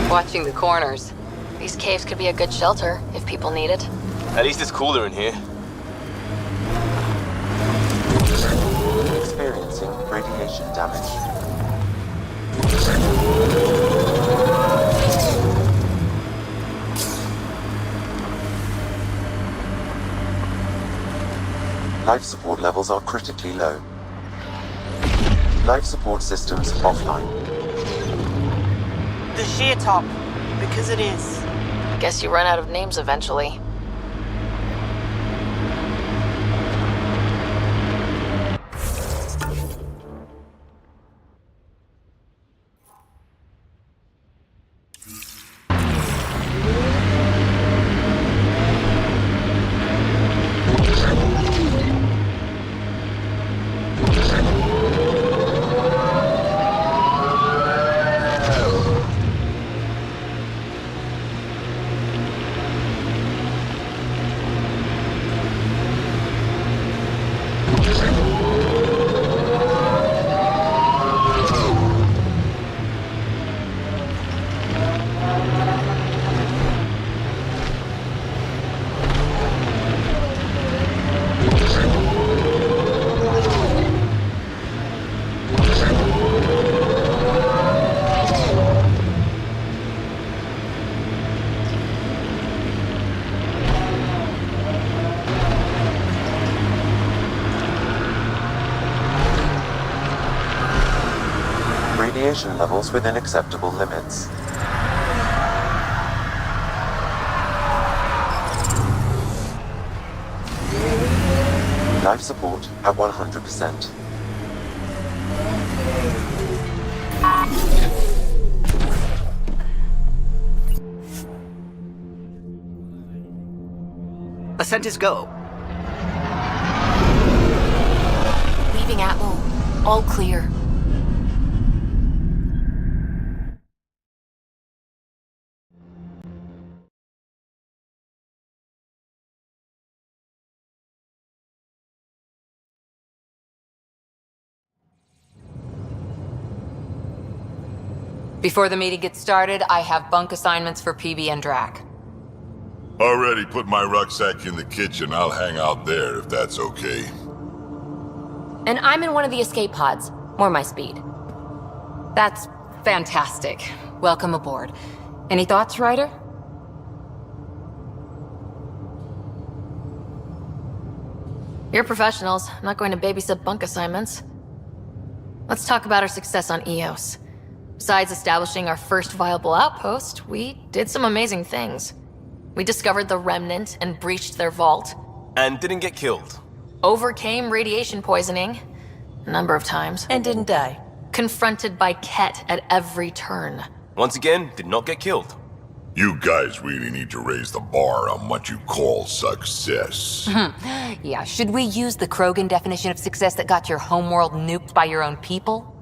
Watching the corners. These caves could be a good shelter if people need it. At least it's cooler in here. Experiencing radiation damage. Life support levels are critically low. Life support systems offline. The sheer top, because it is. Guess you run out of names eventually. Radiation levels within acceptable limits. Life support at 100%. Ascent is go. Leaving Atmo. All clear. Before the meeting gets started, I have bunk assignments for PB and Drac. Already put my rucksack in the kitchen. I'll hang out there if that's okay. And I'm in one of the escape pods. More my speed. That's fantastic. Welcome aboard. Any thoughts, Ryder? You're professionals. I'm not going to babysit bunk assignments. Let's talk about our success on Eos. Besides establishing our first viable outpost, we did some amazing things. We discovered the Remnant and breached their vault. And didn't get killed. Overcame radiation poisoning. A number of times. And didn't die. Confronted by Ket at every turn. Once again, did not get killed. You guys really need to raise the bar on what you call success. Yeah, should we use the Krogan definition of success that got your homeworld nuked by your own people?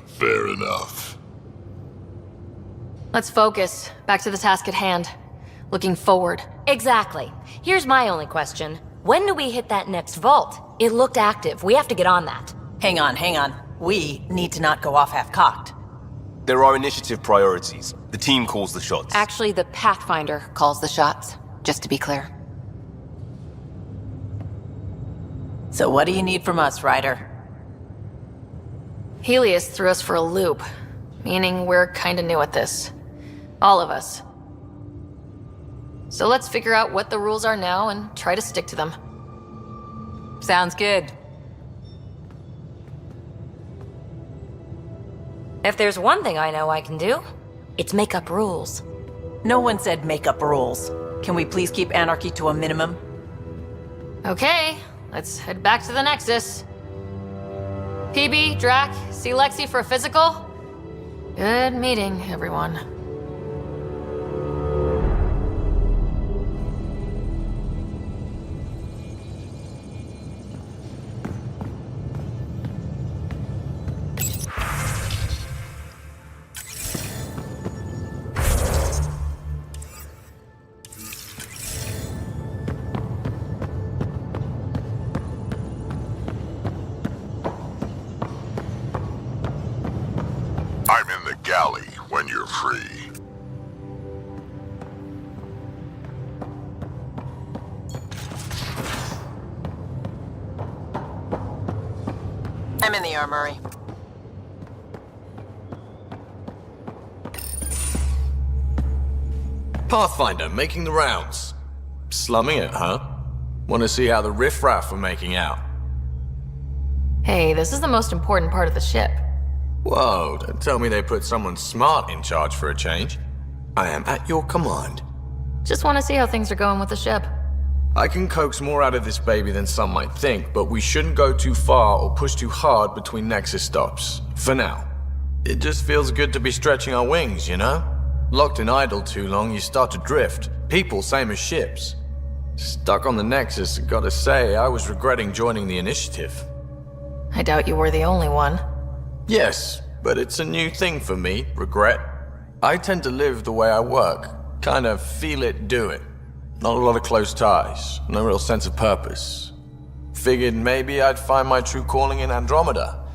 Fair enough. Let's focus. Back to the task at hand. Looking forward. Exactly. Here's my only question. When do we hit that next vault? It looked active. We have to get on that. Hang on. We need to not go off half-cocked. There are initiative priorities. The team calls the shots. Actually, the Pathfinder calls the shots, just to be clear. So what do you need from us, Ryder? Helios threw us for a loop, meaning we're kinda new at this. All of us. So let's figure out what the rules are now and try to stick to them. Sounds good. If there's one thing I know I can do, it's make up rules. No one said make up rules. Can we please keep anarchy to a minimum? Okay, let's head back to the Nexus. PB, Drac, see Lexi for a physical? Good meeting, everyone. I'm in the galley when you're free. I'm in the armory. Pathfinder, making the rounds. Slumming it, huh? Want to see how the riffraff are making out? Hey, this is the most important part of the ship. Whoa, don't tell me they put someone smart in charge for a change. I am at your command. Just want to see how things are going with the ship. I can coax more out of this baby than some might think, but we shouldn't go too far or push too hard between Nexus stops. For now. It just feels good to be stretching our wings, you know? Locked in idle too long, you start to drift. People, same as ships. Stuck on the Nexus, gotta say, I was regretting joining the initiative. I doubt you were the only one. Yes, but it's a new thing for me, regret. I tend to live the way I work. Kind of feel it, do it. Not a lot of close ties, no real sense of purpose. Figured maybe I'd find my true calling in Andromeda.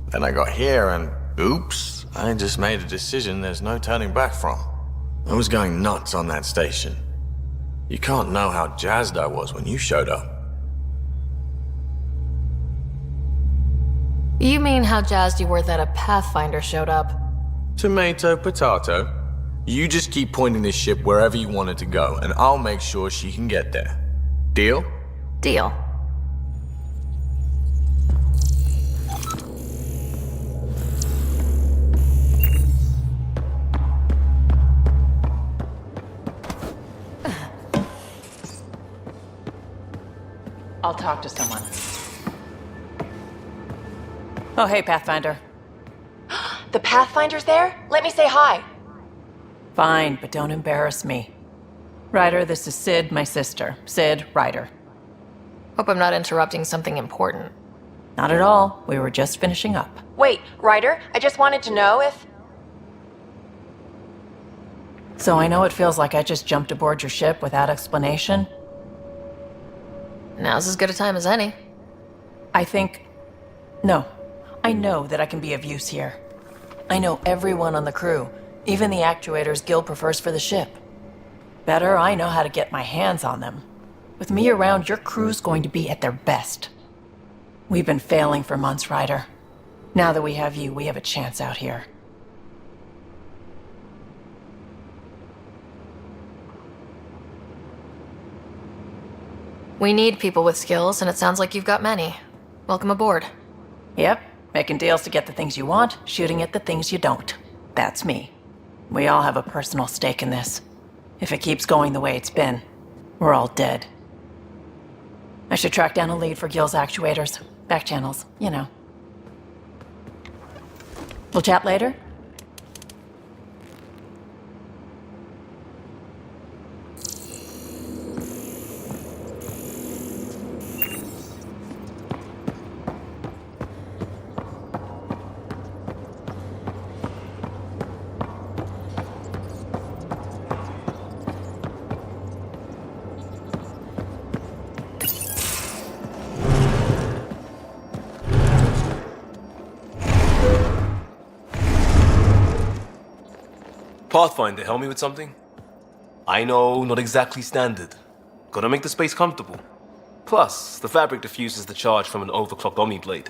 Then I got here and, oops, I just made a decision there's no turning back from. I was going nuts on that station. You can't know how jazzed I was when you showed up. You mean how jazzed you were that a Pathfinder showed up? Tomato, potato. You just keep pointing this ship wherever you want it to go, and I'll make sure she can get there. Deal? Deal. I'll talk to someone. Oh, hey, Pathfinder. The Pathfinder's there? Let me say hi. Fine, but don't embarrass me. Ryder, this is Sid, my sister. Sid, Ryder. Hope I'm not interrupting something important. Not at all. We were just finishing up. Wait, Ryder, I just wanted to know if... So I know it feels like I just jumped aboard your ship without explanation. Now's as good a time as any. No. I know that I can be of use here. I know everyone on the crew, even the actuators Gil prefers for the ship. Better, I know how to get my hands on them. With me around, your crew's going to be at their best. We've been failing for months, Ryder. Now that we have you, we have a chance out here. We need people with skills, and it sounds like you've got many. Welcome aboard. Yep, making deals to get the things you want, shooting at the things you don't. That's me. We all have a personal stake in this. If it keeps going the way it's been, we're all dead. I should track down a lead for Gil's actuators. Back channels, you know. We'll chat later? Pathfinder, help me with something? I know, not exactly standard. Gotta make the space comfortable. Plus, the fabric diffuses the charge from an overclocked Omni blade.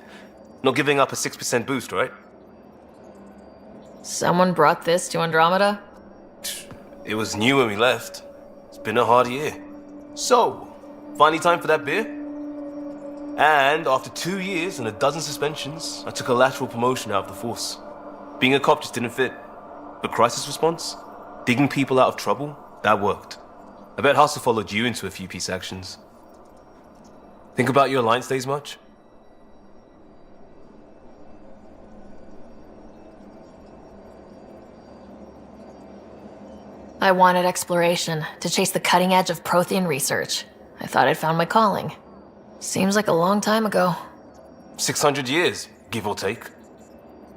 Not giving up a 6% boost, right? Someone brought this to Andromeda? It was new when we left. It's been a hard year. So, finally time for that beer? And after 2 years and a dozen suspensions, I took a lateral promotion out of the force. Being a cop just didn't fit. But crisis response? Digging people out of trouble? That worked. I bet Hustle followed you into a few peace actions. Think about your Alliance days much? I wanted exploration, to chase the cutting edge of Prothean research. I thought I'd found my calling. Seems like a long time ago. 600 years, give or take.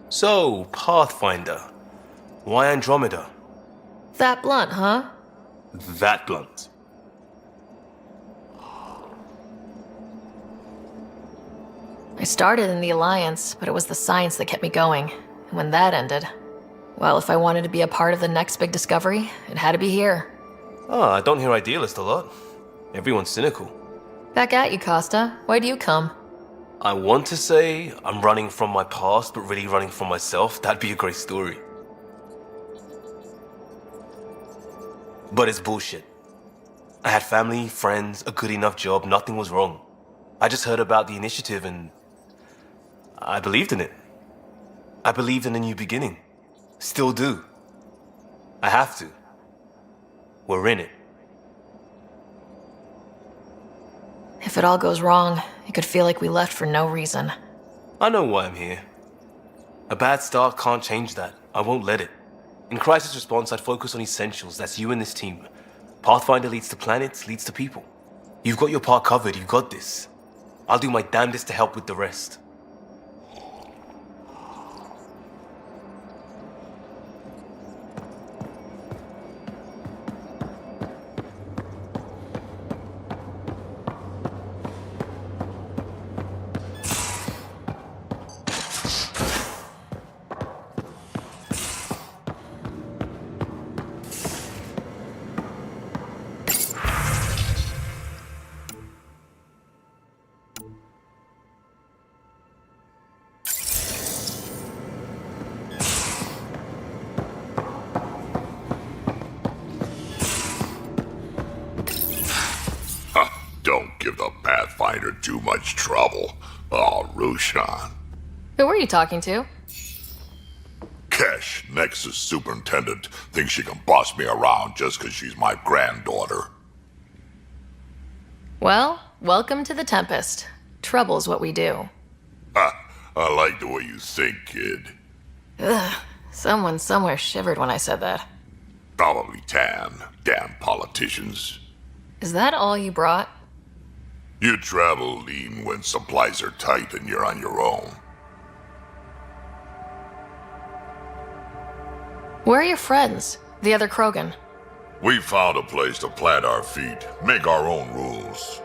So, Pathfinder. Why Andromeda? That blunt, huh? That blunt. I started in the Alliance, but it was the science that kept me going. And when that ended, well, if I wanted to be a part of the next big discovery, it had to be here. Oh, I don't hear idealist a lot. Everyone's cynical. Back at you, Costa. Why do you come? I want to say I'm running from my past, but really running from myself. That'd be a great story. But it's bullshit. I had family, friends, a good enough job, nothing was wrong. I just heard about the initiative and I believed in it. I believed in a new beginning. Still do. I have to. We're in it. If it all goes wrong, it could feel like we left for no reason. I know why I'm here. A bad start can't change that. I won't let it. In crisis response, I'd focus on essentials. That's you and this team. Pathfinder leads to planets, leads to people. You've got your part covered. You've got this. I'll do my damnedest to help with the rest. Don't give the Pathfinder too much trouble. Oh, Rushan. Who were you talking to? Kesh, Nexus superintendent, thinks she can boss me around just because she's my granddaughter. Well, welcome to the Tempest. Trouble's what we do. Ha, I like the way you think, kid. Ugh, someone somewhere shivered when I said that. Probably Tan. Damn politicians. Is that all you brought? You travel lean when supplies are tight and you're on your own. Where are your friends? The other Krogan? We found a place to plant our feet, make our own rules.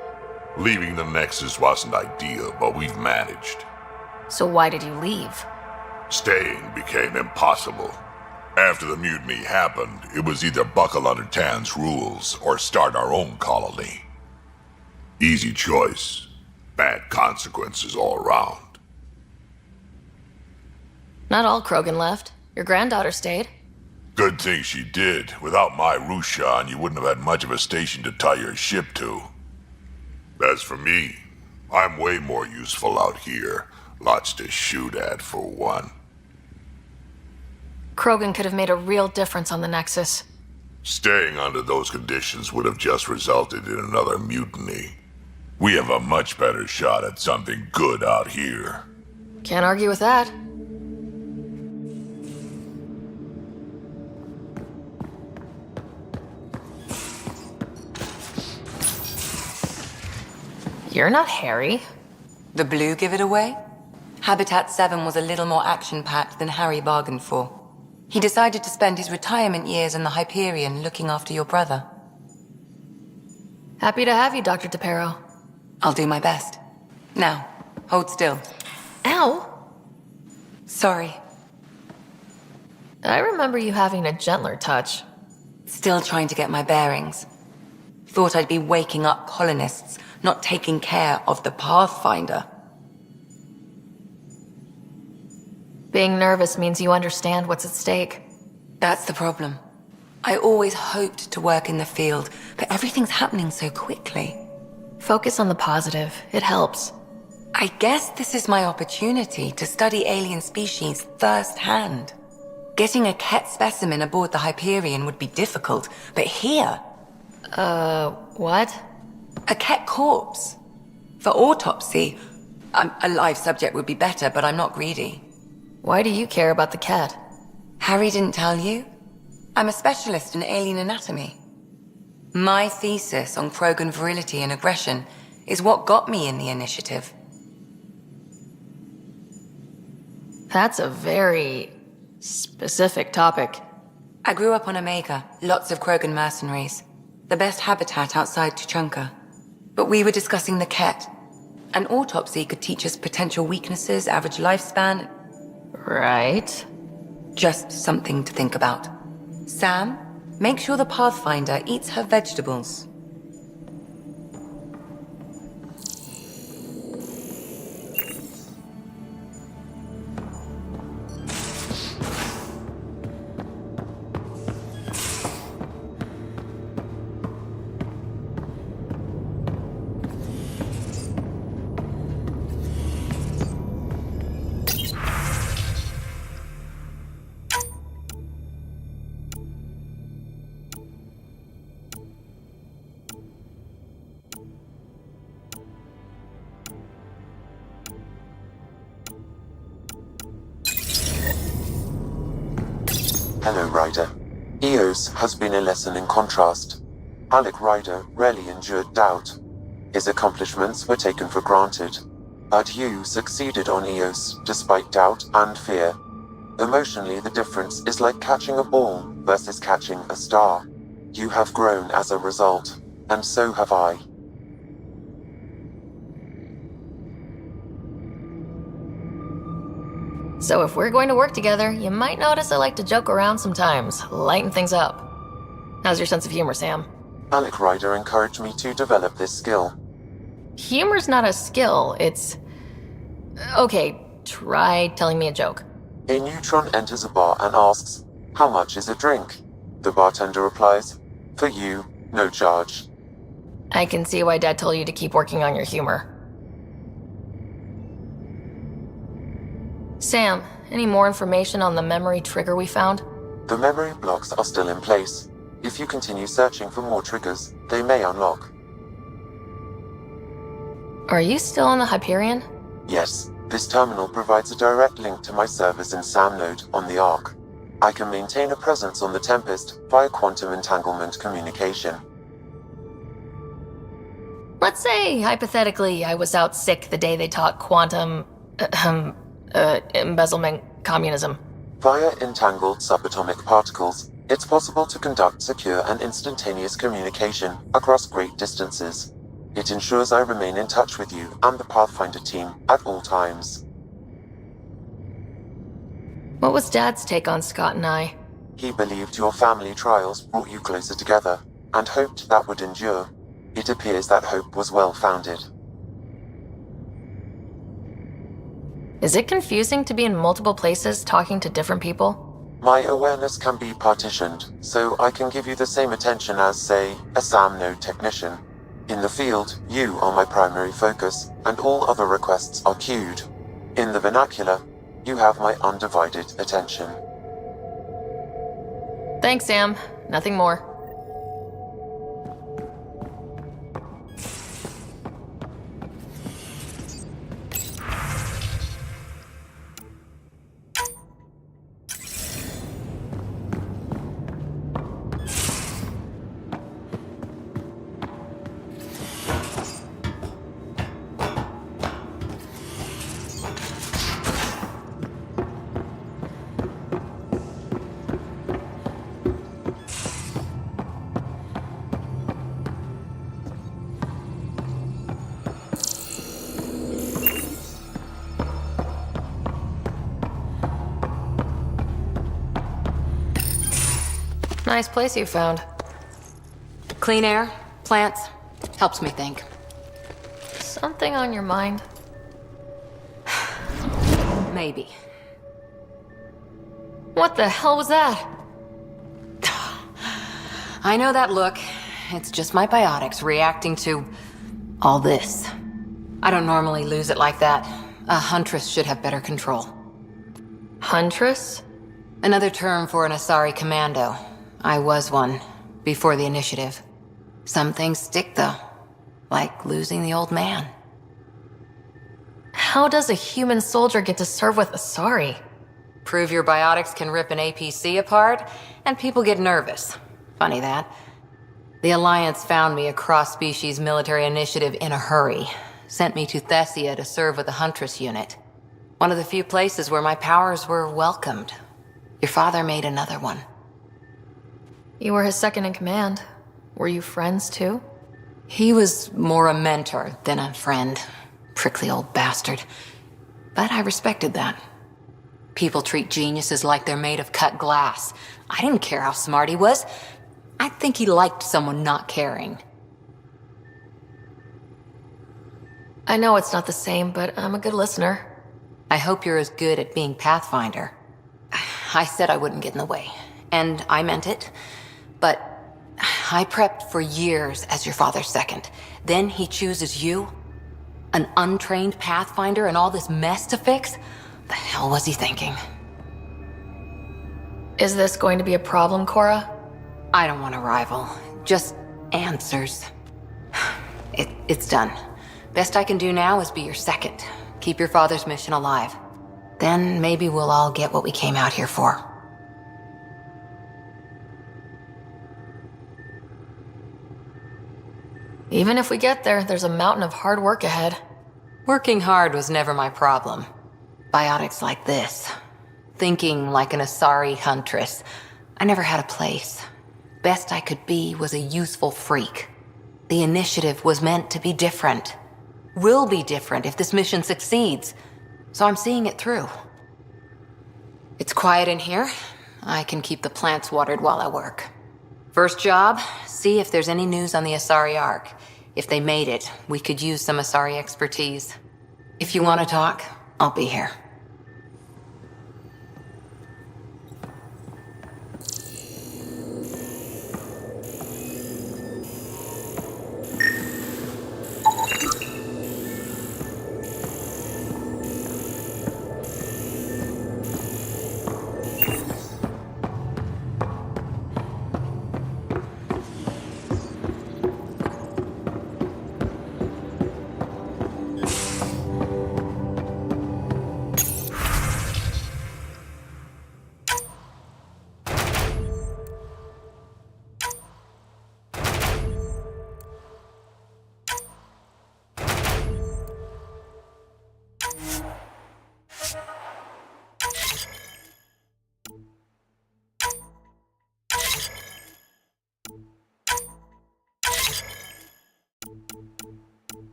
Leaving the Nexus wasn't ideal, but we've managed. So why did you leave? Staying became impossible. After the mutiny happened, it was either buckle under Tan's rules or start our own colony. Easy choice. Bad consequences all around. Not all Krogan left. Your granddaughter stayed. Good thing she did. Without my Rushan, you wouldn't have had much of a station to tie your ship to. As for me, I'm way more useful out here. Lots to shoot at, for one. Krogan could have made a real difference on the Nexus. Staying under those conditions would have just resulted in another mutiny. We have a much better shot at something good out here. Can't argue with that. You're not Harry. The blue give it away? Habitat 7 was a little more action-packed than Harry bargained for. He decided to spend his retirement years in the Hyperion looking after your brother. Happy to have you, Dr. DePero. I'll do my best. Now, hold still. Ow! Sorry. I remember you having a gentler touch. Still trying to get my bearings. Thought I'd be waking up colonists, not taking care of the Pathfinder. Being nervous means you understand what's at stake. That's the problem. I always hoped to work in the field, but everything's happening so quickly. Focus on the positive. It helps. I guess this is my opportunity to study alien species firsthand. Getting a Ket specimen aboard the Hyperion would be difficult, but here... what? A Ket corpse. For autopsy, a live subject would be better, but I'm not greedy. Why do you care about the cat? Harry didn't tell you? I'm a specialist in alien anatomy. My thesis on Krogan virility and aggression is what got me in the initiative. That's a very specific topic. I grew up on Omega, lots of Krogan mercenaries. The best habitat outside Tuchanka. But we were discussing the Ket. An autopsy could teach us potential weaknesses, average lifespan. Right. Just something to think about. Sam, make sure the Pathfinder eats her vegetables. Hello, Ryder. Eos has been a lesson in contrast. Alec Ryder rarely endured doubt. His accomplishments were taken for granted. But you succeeded on Eos despite doubt and fear. Emotionally, the difference is like catching a ball versus catching a star. You have grown as a result, and so have I. So if we're going to work together, you might notice I like to joke around sometimes, lighten things up. How's your sense of humor, Sam? Alec Ryder encouraged me to develop this skill. Humor's not a skill, it's... Okay, try telling me a joke. A neutron enters a bar and asks, "How much is a drink?" The bartender replies, "For you, no charge." I can see why Dad told you to keep working on your humor. Sam, any more information on the memory trigger we found? The memory blocks are still in place. If you continue searching for more triggers, they may unlock. Are you still on the Hyperion? Yes, this terminal provides a direct link to my servers in SAM node on the Ark. I can maintain a presence on the Tempest via quantum entanglement communication. Let's say, hypothetically, I was out sick the day they taught quantum... embezzlement communism. Via entangled subatomic particles, it's possible to conduct secure and instantaneous communication across great distances. It ensures I remain in touch with you and the Pathfinder team at all times. What was Dad's take on Scott and I? He believed your family trials brought you closer together, and hoped that would endure. It appears that hope was well-founded. Is it confusing to be in multiple places talking to different people? My awareness can be partitioned, so I can give you the same attention as, say, a SAM node technician. In the field, you are my primary focus, and all other requests are queued. In the vernacular, you have my undivided attention. Thanks, Sam. Nothing more. Nice place you found. Clean air, plants, helps me think. Something on your mind? Maybe. What the hell was that? I know that look. It's just my biotics reacting to all this. I don't normally lose it like that. A huntress should have better control. Huntress? Another term for an Asari commando. I was one, before the initiative. Some things stick, though. Like losing the old man. How does a human soldier get to serve with Asari? Prove your biotics can rip an APC apart, and people get nervous. Funny that. The Alliance found me a cross-species military initiative in a hurry. Sent me to Thessia to serve with the Huntress unit. One of the few places where my powers were welcomed. Your father made another one. You were his second in command. Were you friends, too? He was more a mentor than a friend. Prickly old bastard. But I respected that. People treat geniuses like they're made of cut glass. I didn't care how smart he was. I think he liked someone not caring. I know it's not the same, but I'm a good listener. I hope you're as good at being Pathfinder. I said I wouldn't get in the way, and I meant it. But I prepped for years as your father's second. Then he chooses you? An untrained Pathfinder and all this mess to fix? The hell was he thinking? Is this going to be a problem, Cora? I don't want a rival. Just answers. It's done. Best I can do now is be your second. Keep your father's mission alive. Then maybe we'll all get what we came out here for. Even if we get there, there's a mountain of hard work ahead. Working hard was never my problem. Biotics like this. Thinking like an Asari huntress. I never had a place. Best I could be was a useful freak. The initiative was meant to be different. Will be different if this mission succeeds. So I'm seeing it through. It's quiet in here. I can keep the plants watered while I work. First job, see if there's any news on the Asari Ark. If they made it, we could use some Asari expertise. If you want to talk, I'll be here.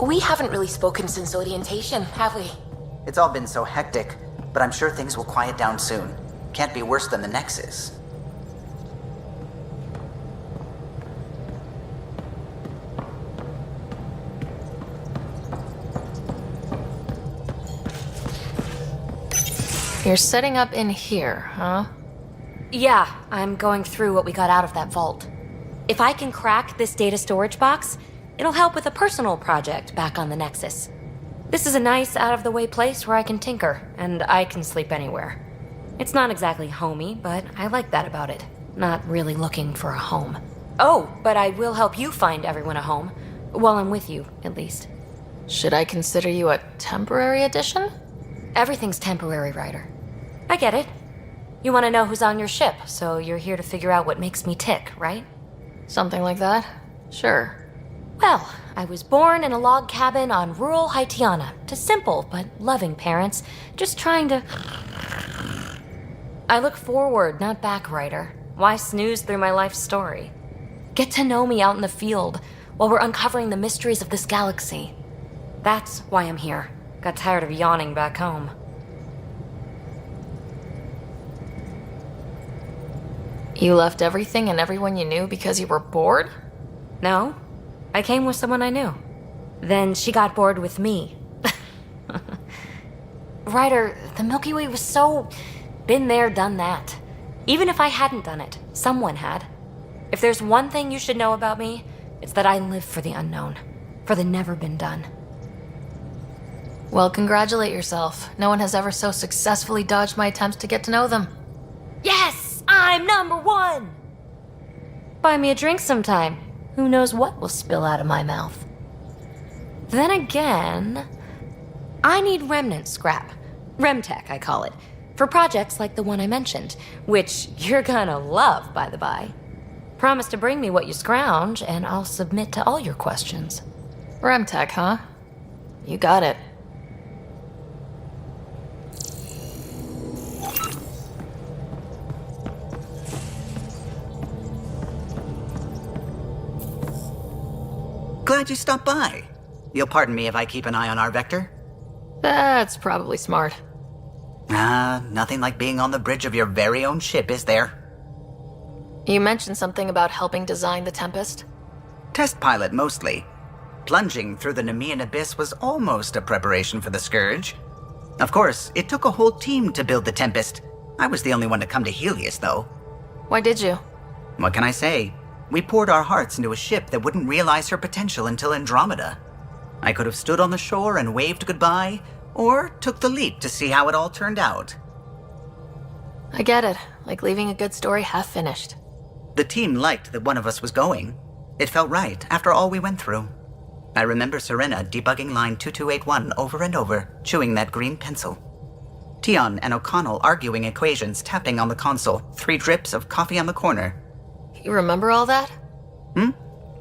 We haven't really spoken since orientation, have we? It's all been so hectic, but I'm sure things will quiet down soon. Can't be worse than the Nexus. You're setting up in here, huh? Yeah, I'm going through what we got out of that vault. If I can crack this data storage box, it'll help with a personal project back on the Nexus. This is a nice, out-of-the-way place where I can tinker, and I can sleep anywhere. It's not exactly homey, but I like that about it. Not really looking for a home. Oh, but I will help you find everyone a home. While I'm with you, at least. Should I consider you a temporary addition? Everything's temporary, Ryder. I get it. You want to know who's on your ship, so you're here to figure out what makes me tick, right? Something like that? Sure. Well, I was born in a log cabin on rural Haitiana to simple but loving parents, just trying to... I look forward, not back, Ryder. Why snooze through my life story? Get to know me out in the field while we're uncovering the mysteries of this galaxy. That's why I'm here. Got tired of yawning back home. You left everything and everyone you knew because you were bored? No. I came with someone I knew. Then she got bored with me. Ryder, the Milky Way was so... been there, done that. Even if I hadn't done it, someone had. If there's one thing you should know about me, it's that I live for the unknown. For the never been done. Well, congratulate yourself. No one has ever so successfully dodged my attempts to get to know them. Yes! I'm #1! Buy me a drink sometime. Who knows what will spill out of my mouth. Then again, I need remnant scrap. Remtech, I call it. For projects like the one I mentioned, which you're gonna love, by the by. Promise to bring me what you scrounge, and I'll submit to all your questions. Remtech, huh? You got it. Glad you stopped by. You'll pardon me if I keep an eye on our vector? That's probably smart. Nothing like being on the bridge of your very own ship, is there? You mentioned something about helping design the Tempest? Test pilot, mostly. Plunging through the Nemean abyss was almost a preparation for the Scourge. Of course, it took a whole team to build the Tempest. I was the only one to come to Helios, though. Why did you? What can I say? We poured our hearts into a ship that wouldn't realize her potential until Andromeda. I could have stood on the shore and waved goodbye, or took the leap to see how it all turned out. I get it. Like leaving a good story half finished. The team liked that one of us was going. It felt right after all we went through. I remember Serena debugging line 2281 over and over, chewing that green pencil. Tion and O'Connell arguing equations, tapping on the console, 3 drips of coffee on the corner. You remember all that?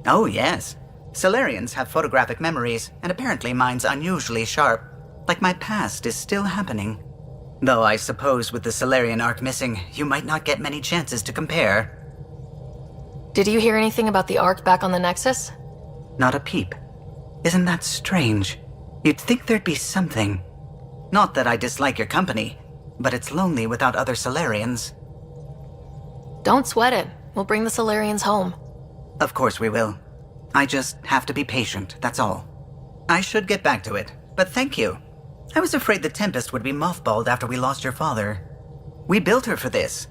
Oh, yes. Solarians have photographic memories, and apparently mine's unusually sharp. Like my past is still happening. Though I suppose with the Solarian arc missing, you might not get many chances to compare. Did you hear anything about the arc back on the Nexus? Not a peep. Isn't that strange? You'd think there'd be something. Not that I dislike your company, but it's lonely without other Solarians. Don't sweat it. We'll bring the Solarians home. Of course we will. I just have to be patient, that's all. I should get back to it, but thank you. I was afraid the Tempest would be mothballed after we lost your father. We built her for this.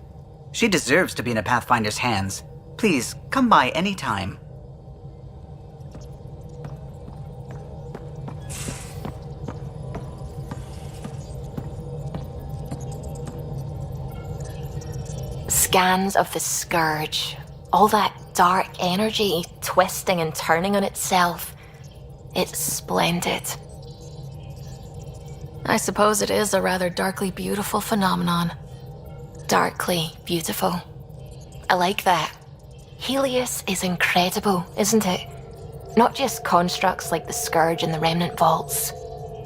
She deserves to be in a Pathfinder's hands. Please, come by any time. Scans of the Scourge. All that dark energy twisting and turning on itself. It's splendid. I suppose it is a rather darkly beautiful phenomenon. Darkly beautiful. I like that. Helios is incredible, isn't it? Not just constructs like the Scourge and the Remnant Vaults.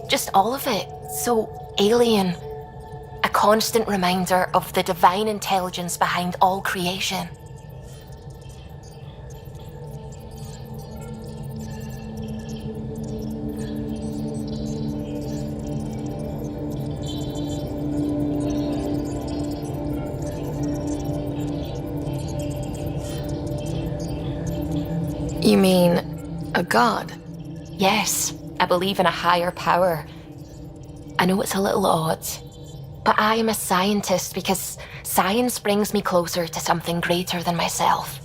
Just all of it. So alien. A constant reminder of the divine intelligence behind all creation. You mean a god? Yes, I believe in a higher power. I know it's a little odd, but I am a scientist because science brings me closer to something greater than myself.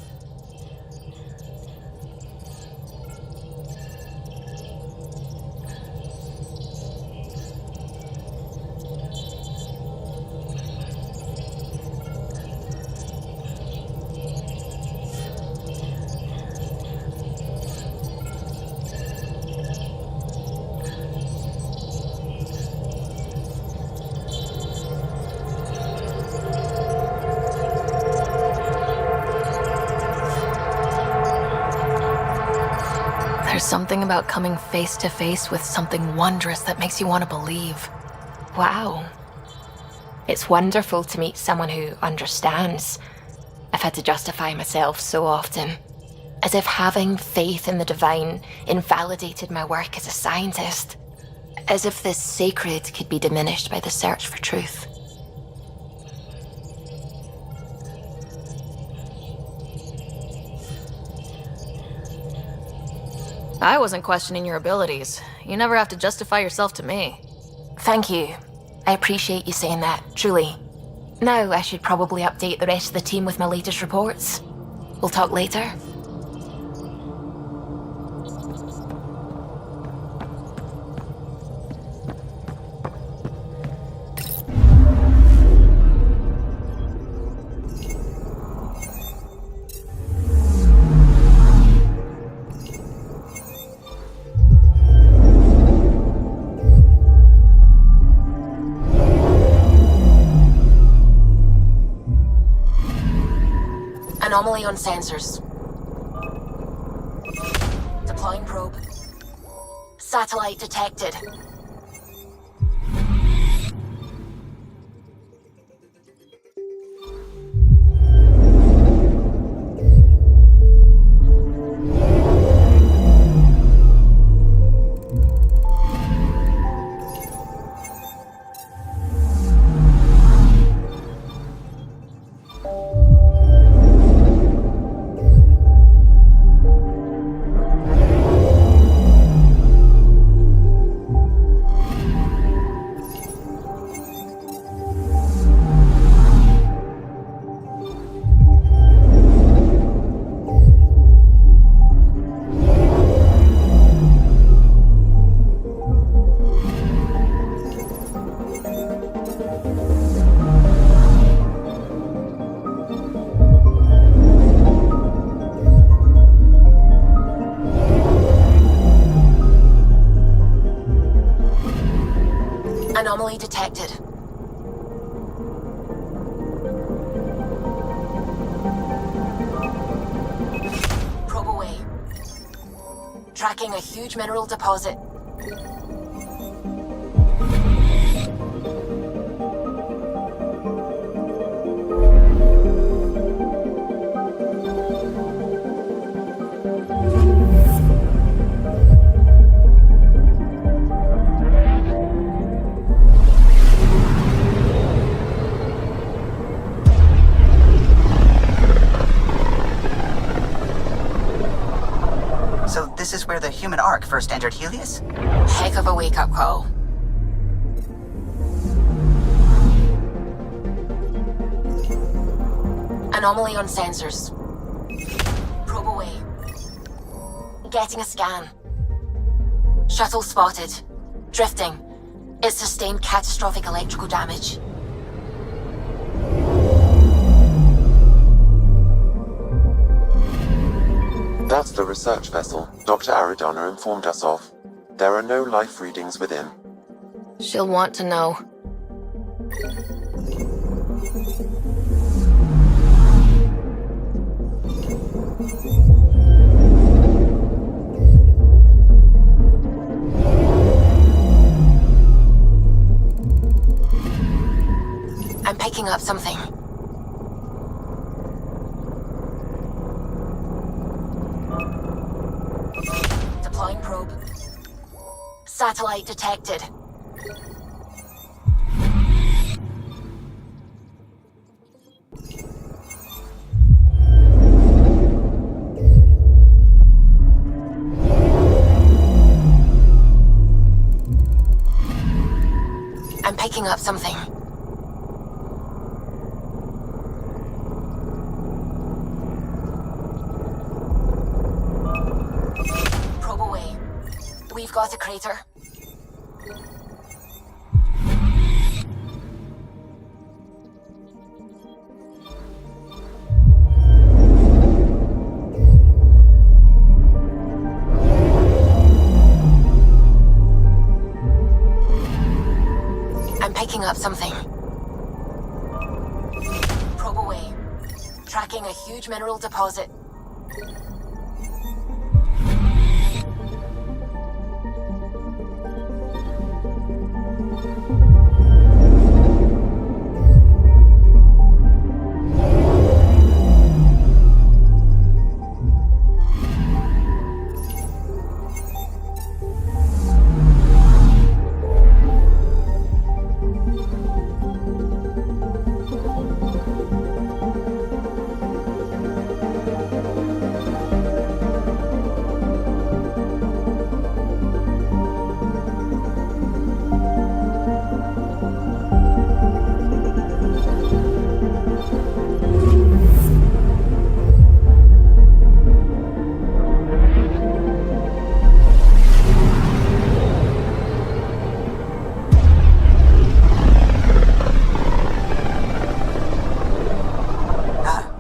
There's something about coming face to face with something wondrous that makes you want to believe. Wow. It's wonderful to meet someone who understands. I've had to justify myself so often, as if having faith in the divine invalidated my work as a scientist, as if the sacred could be diminished by the search for truth. I wasn't questioning your abilities. You never have to justify yourself to me. Thank you. I appreciate you saying that, truly. Now I should probably update the rest of the team with my latest reports. We'll talk later. Anomaly on sensors. Deploying probe. Satellite detected. Anomaly detected. Probe away. Tracking a huge mineral deposit. So this is where the human ark first entered Helios? Heck of a wake-up call. Anomaly on sensors. Probe away. Getting a scan. Shuttle spotted. Drifting. It sustained catastrophic electrical damage. That's the research vessel Dr. Aridana informed us of. There are no life readings within. She'll want to know. I'm picking up something. Deploying probe. Satellite detected. I'm picking up something. Probe away. We've got a crater. I'm picking up something. Probe away. Tracking a huge mineral deposit.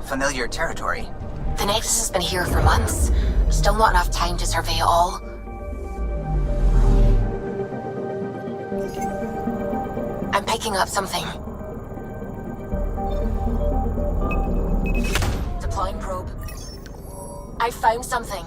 Familiar territory. The Nexus has been here for months. Still not enough time to survey it all. I'm picking up something. Deploying probe. I found something.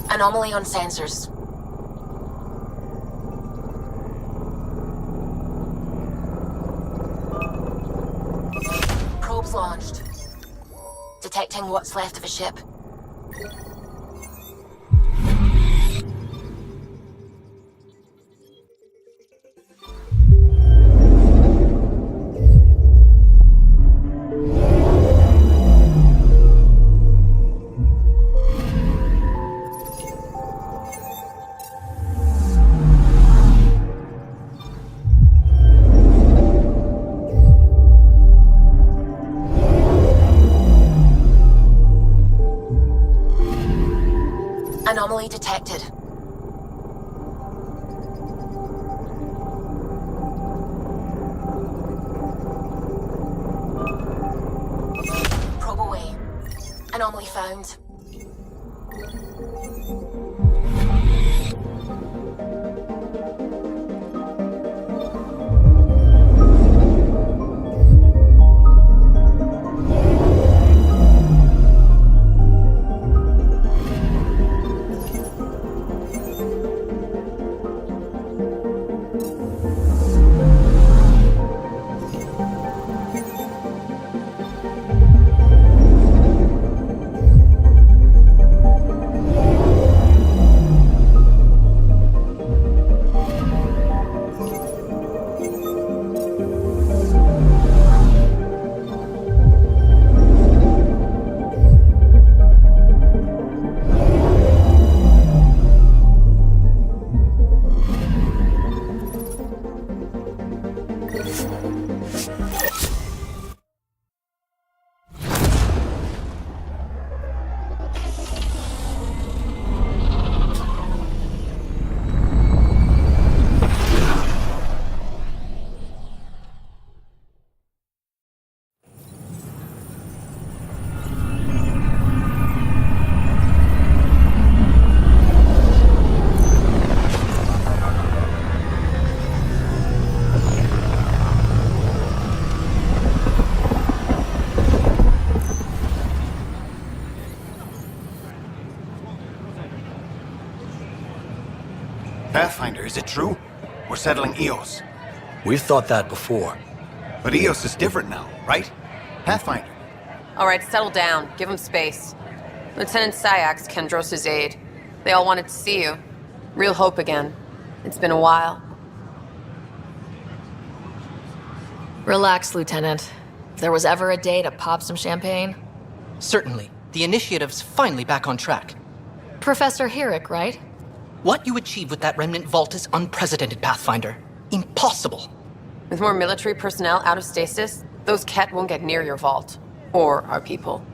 Anomaly on sensors. Probes launched. Detecting what's left of a ship. Anomaly detected. Probe away. Anomaly found. Pathfinder, is it true? We're settling Eos. We've thought that before. But Eos is different now, right? Pathfinder. All right, settle down. Give him space. Lieutenant Syax, Kendros' aide. They all wanted to see you. Real hope again. It's been a while. Relax, Lieutenant. If there was ever a day to pop some champagne... Certainly. The initiative's finally back on track. Professor Herrick, right? What you achieved with that remnant vault is unprecedented, Pathfinder. Impossible. With more military personnel out of stasis, those Ket won't get near your vault. Or our people.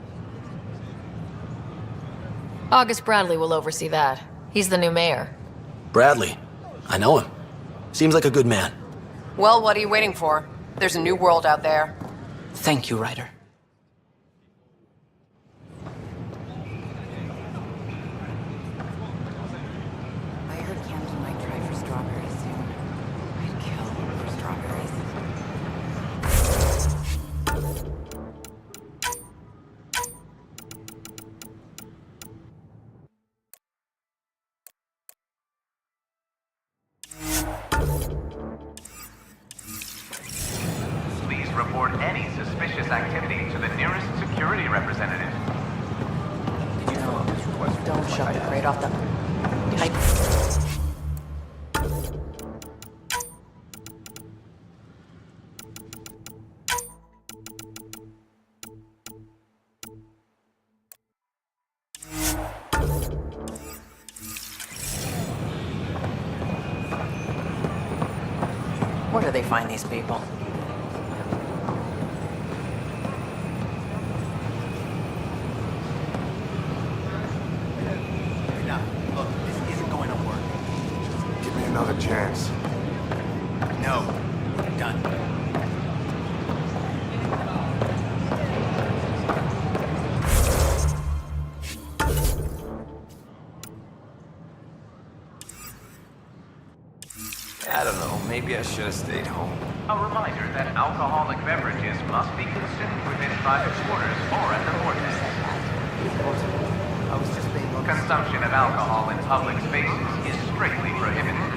August Bradley will oversee that. He's the new mayor. Bradley. I know him. Seems like a good man. Well, what are you waiting for? There's a new world out there. Thank you, Ryder. I heard Camden might try for strawberries soon. I'd kill for strawberries. Please report any suspicious activity to the nearest security representative. Did you know this request? Don't shove the crate off the... Where do they find these people? Now, look, this isn't going to work. Give me another chance. No. We're done. I don't know, maybe I should have stayed home. A reminder that alcoholic beverages must be consumed within private quarters or at the vortex. Consumption of alcohol in public spaces is strictly prohibited.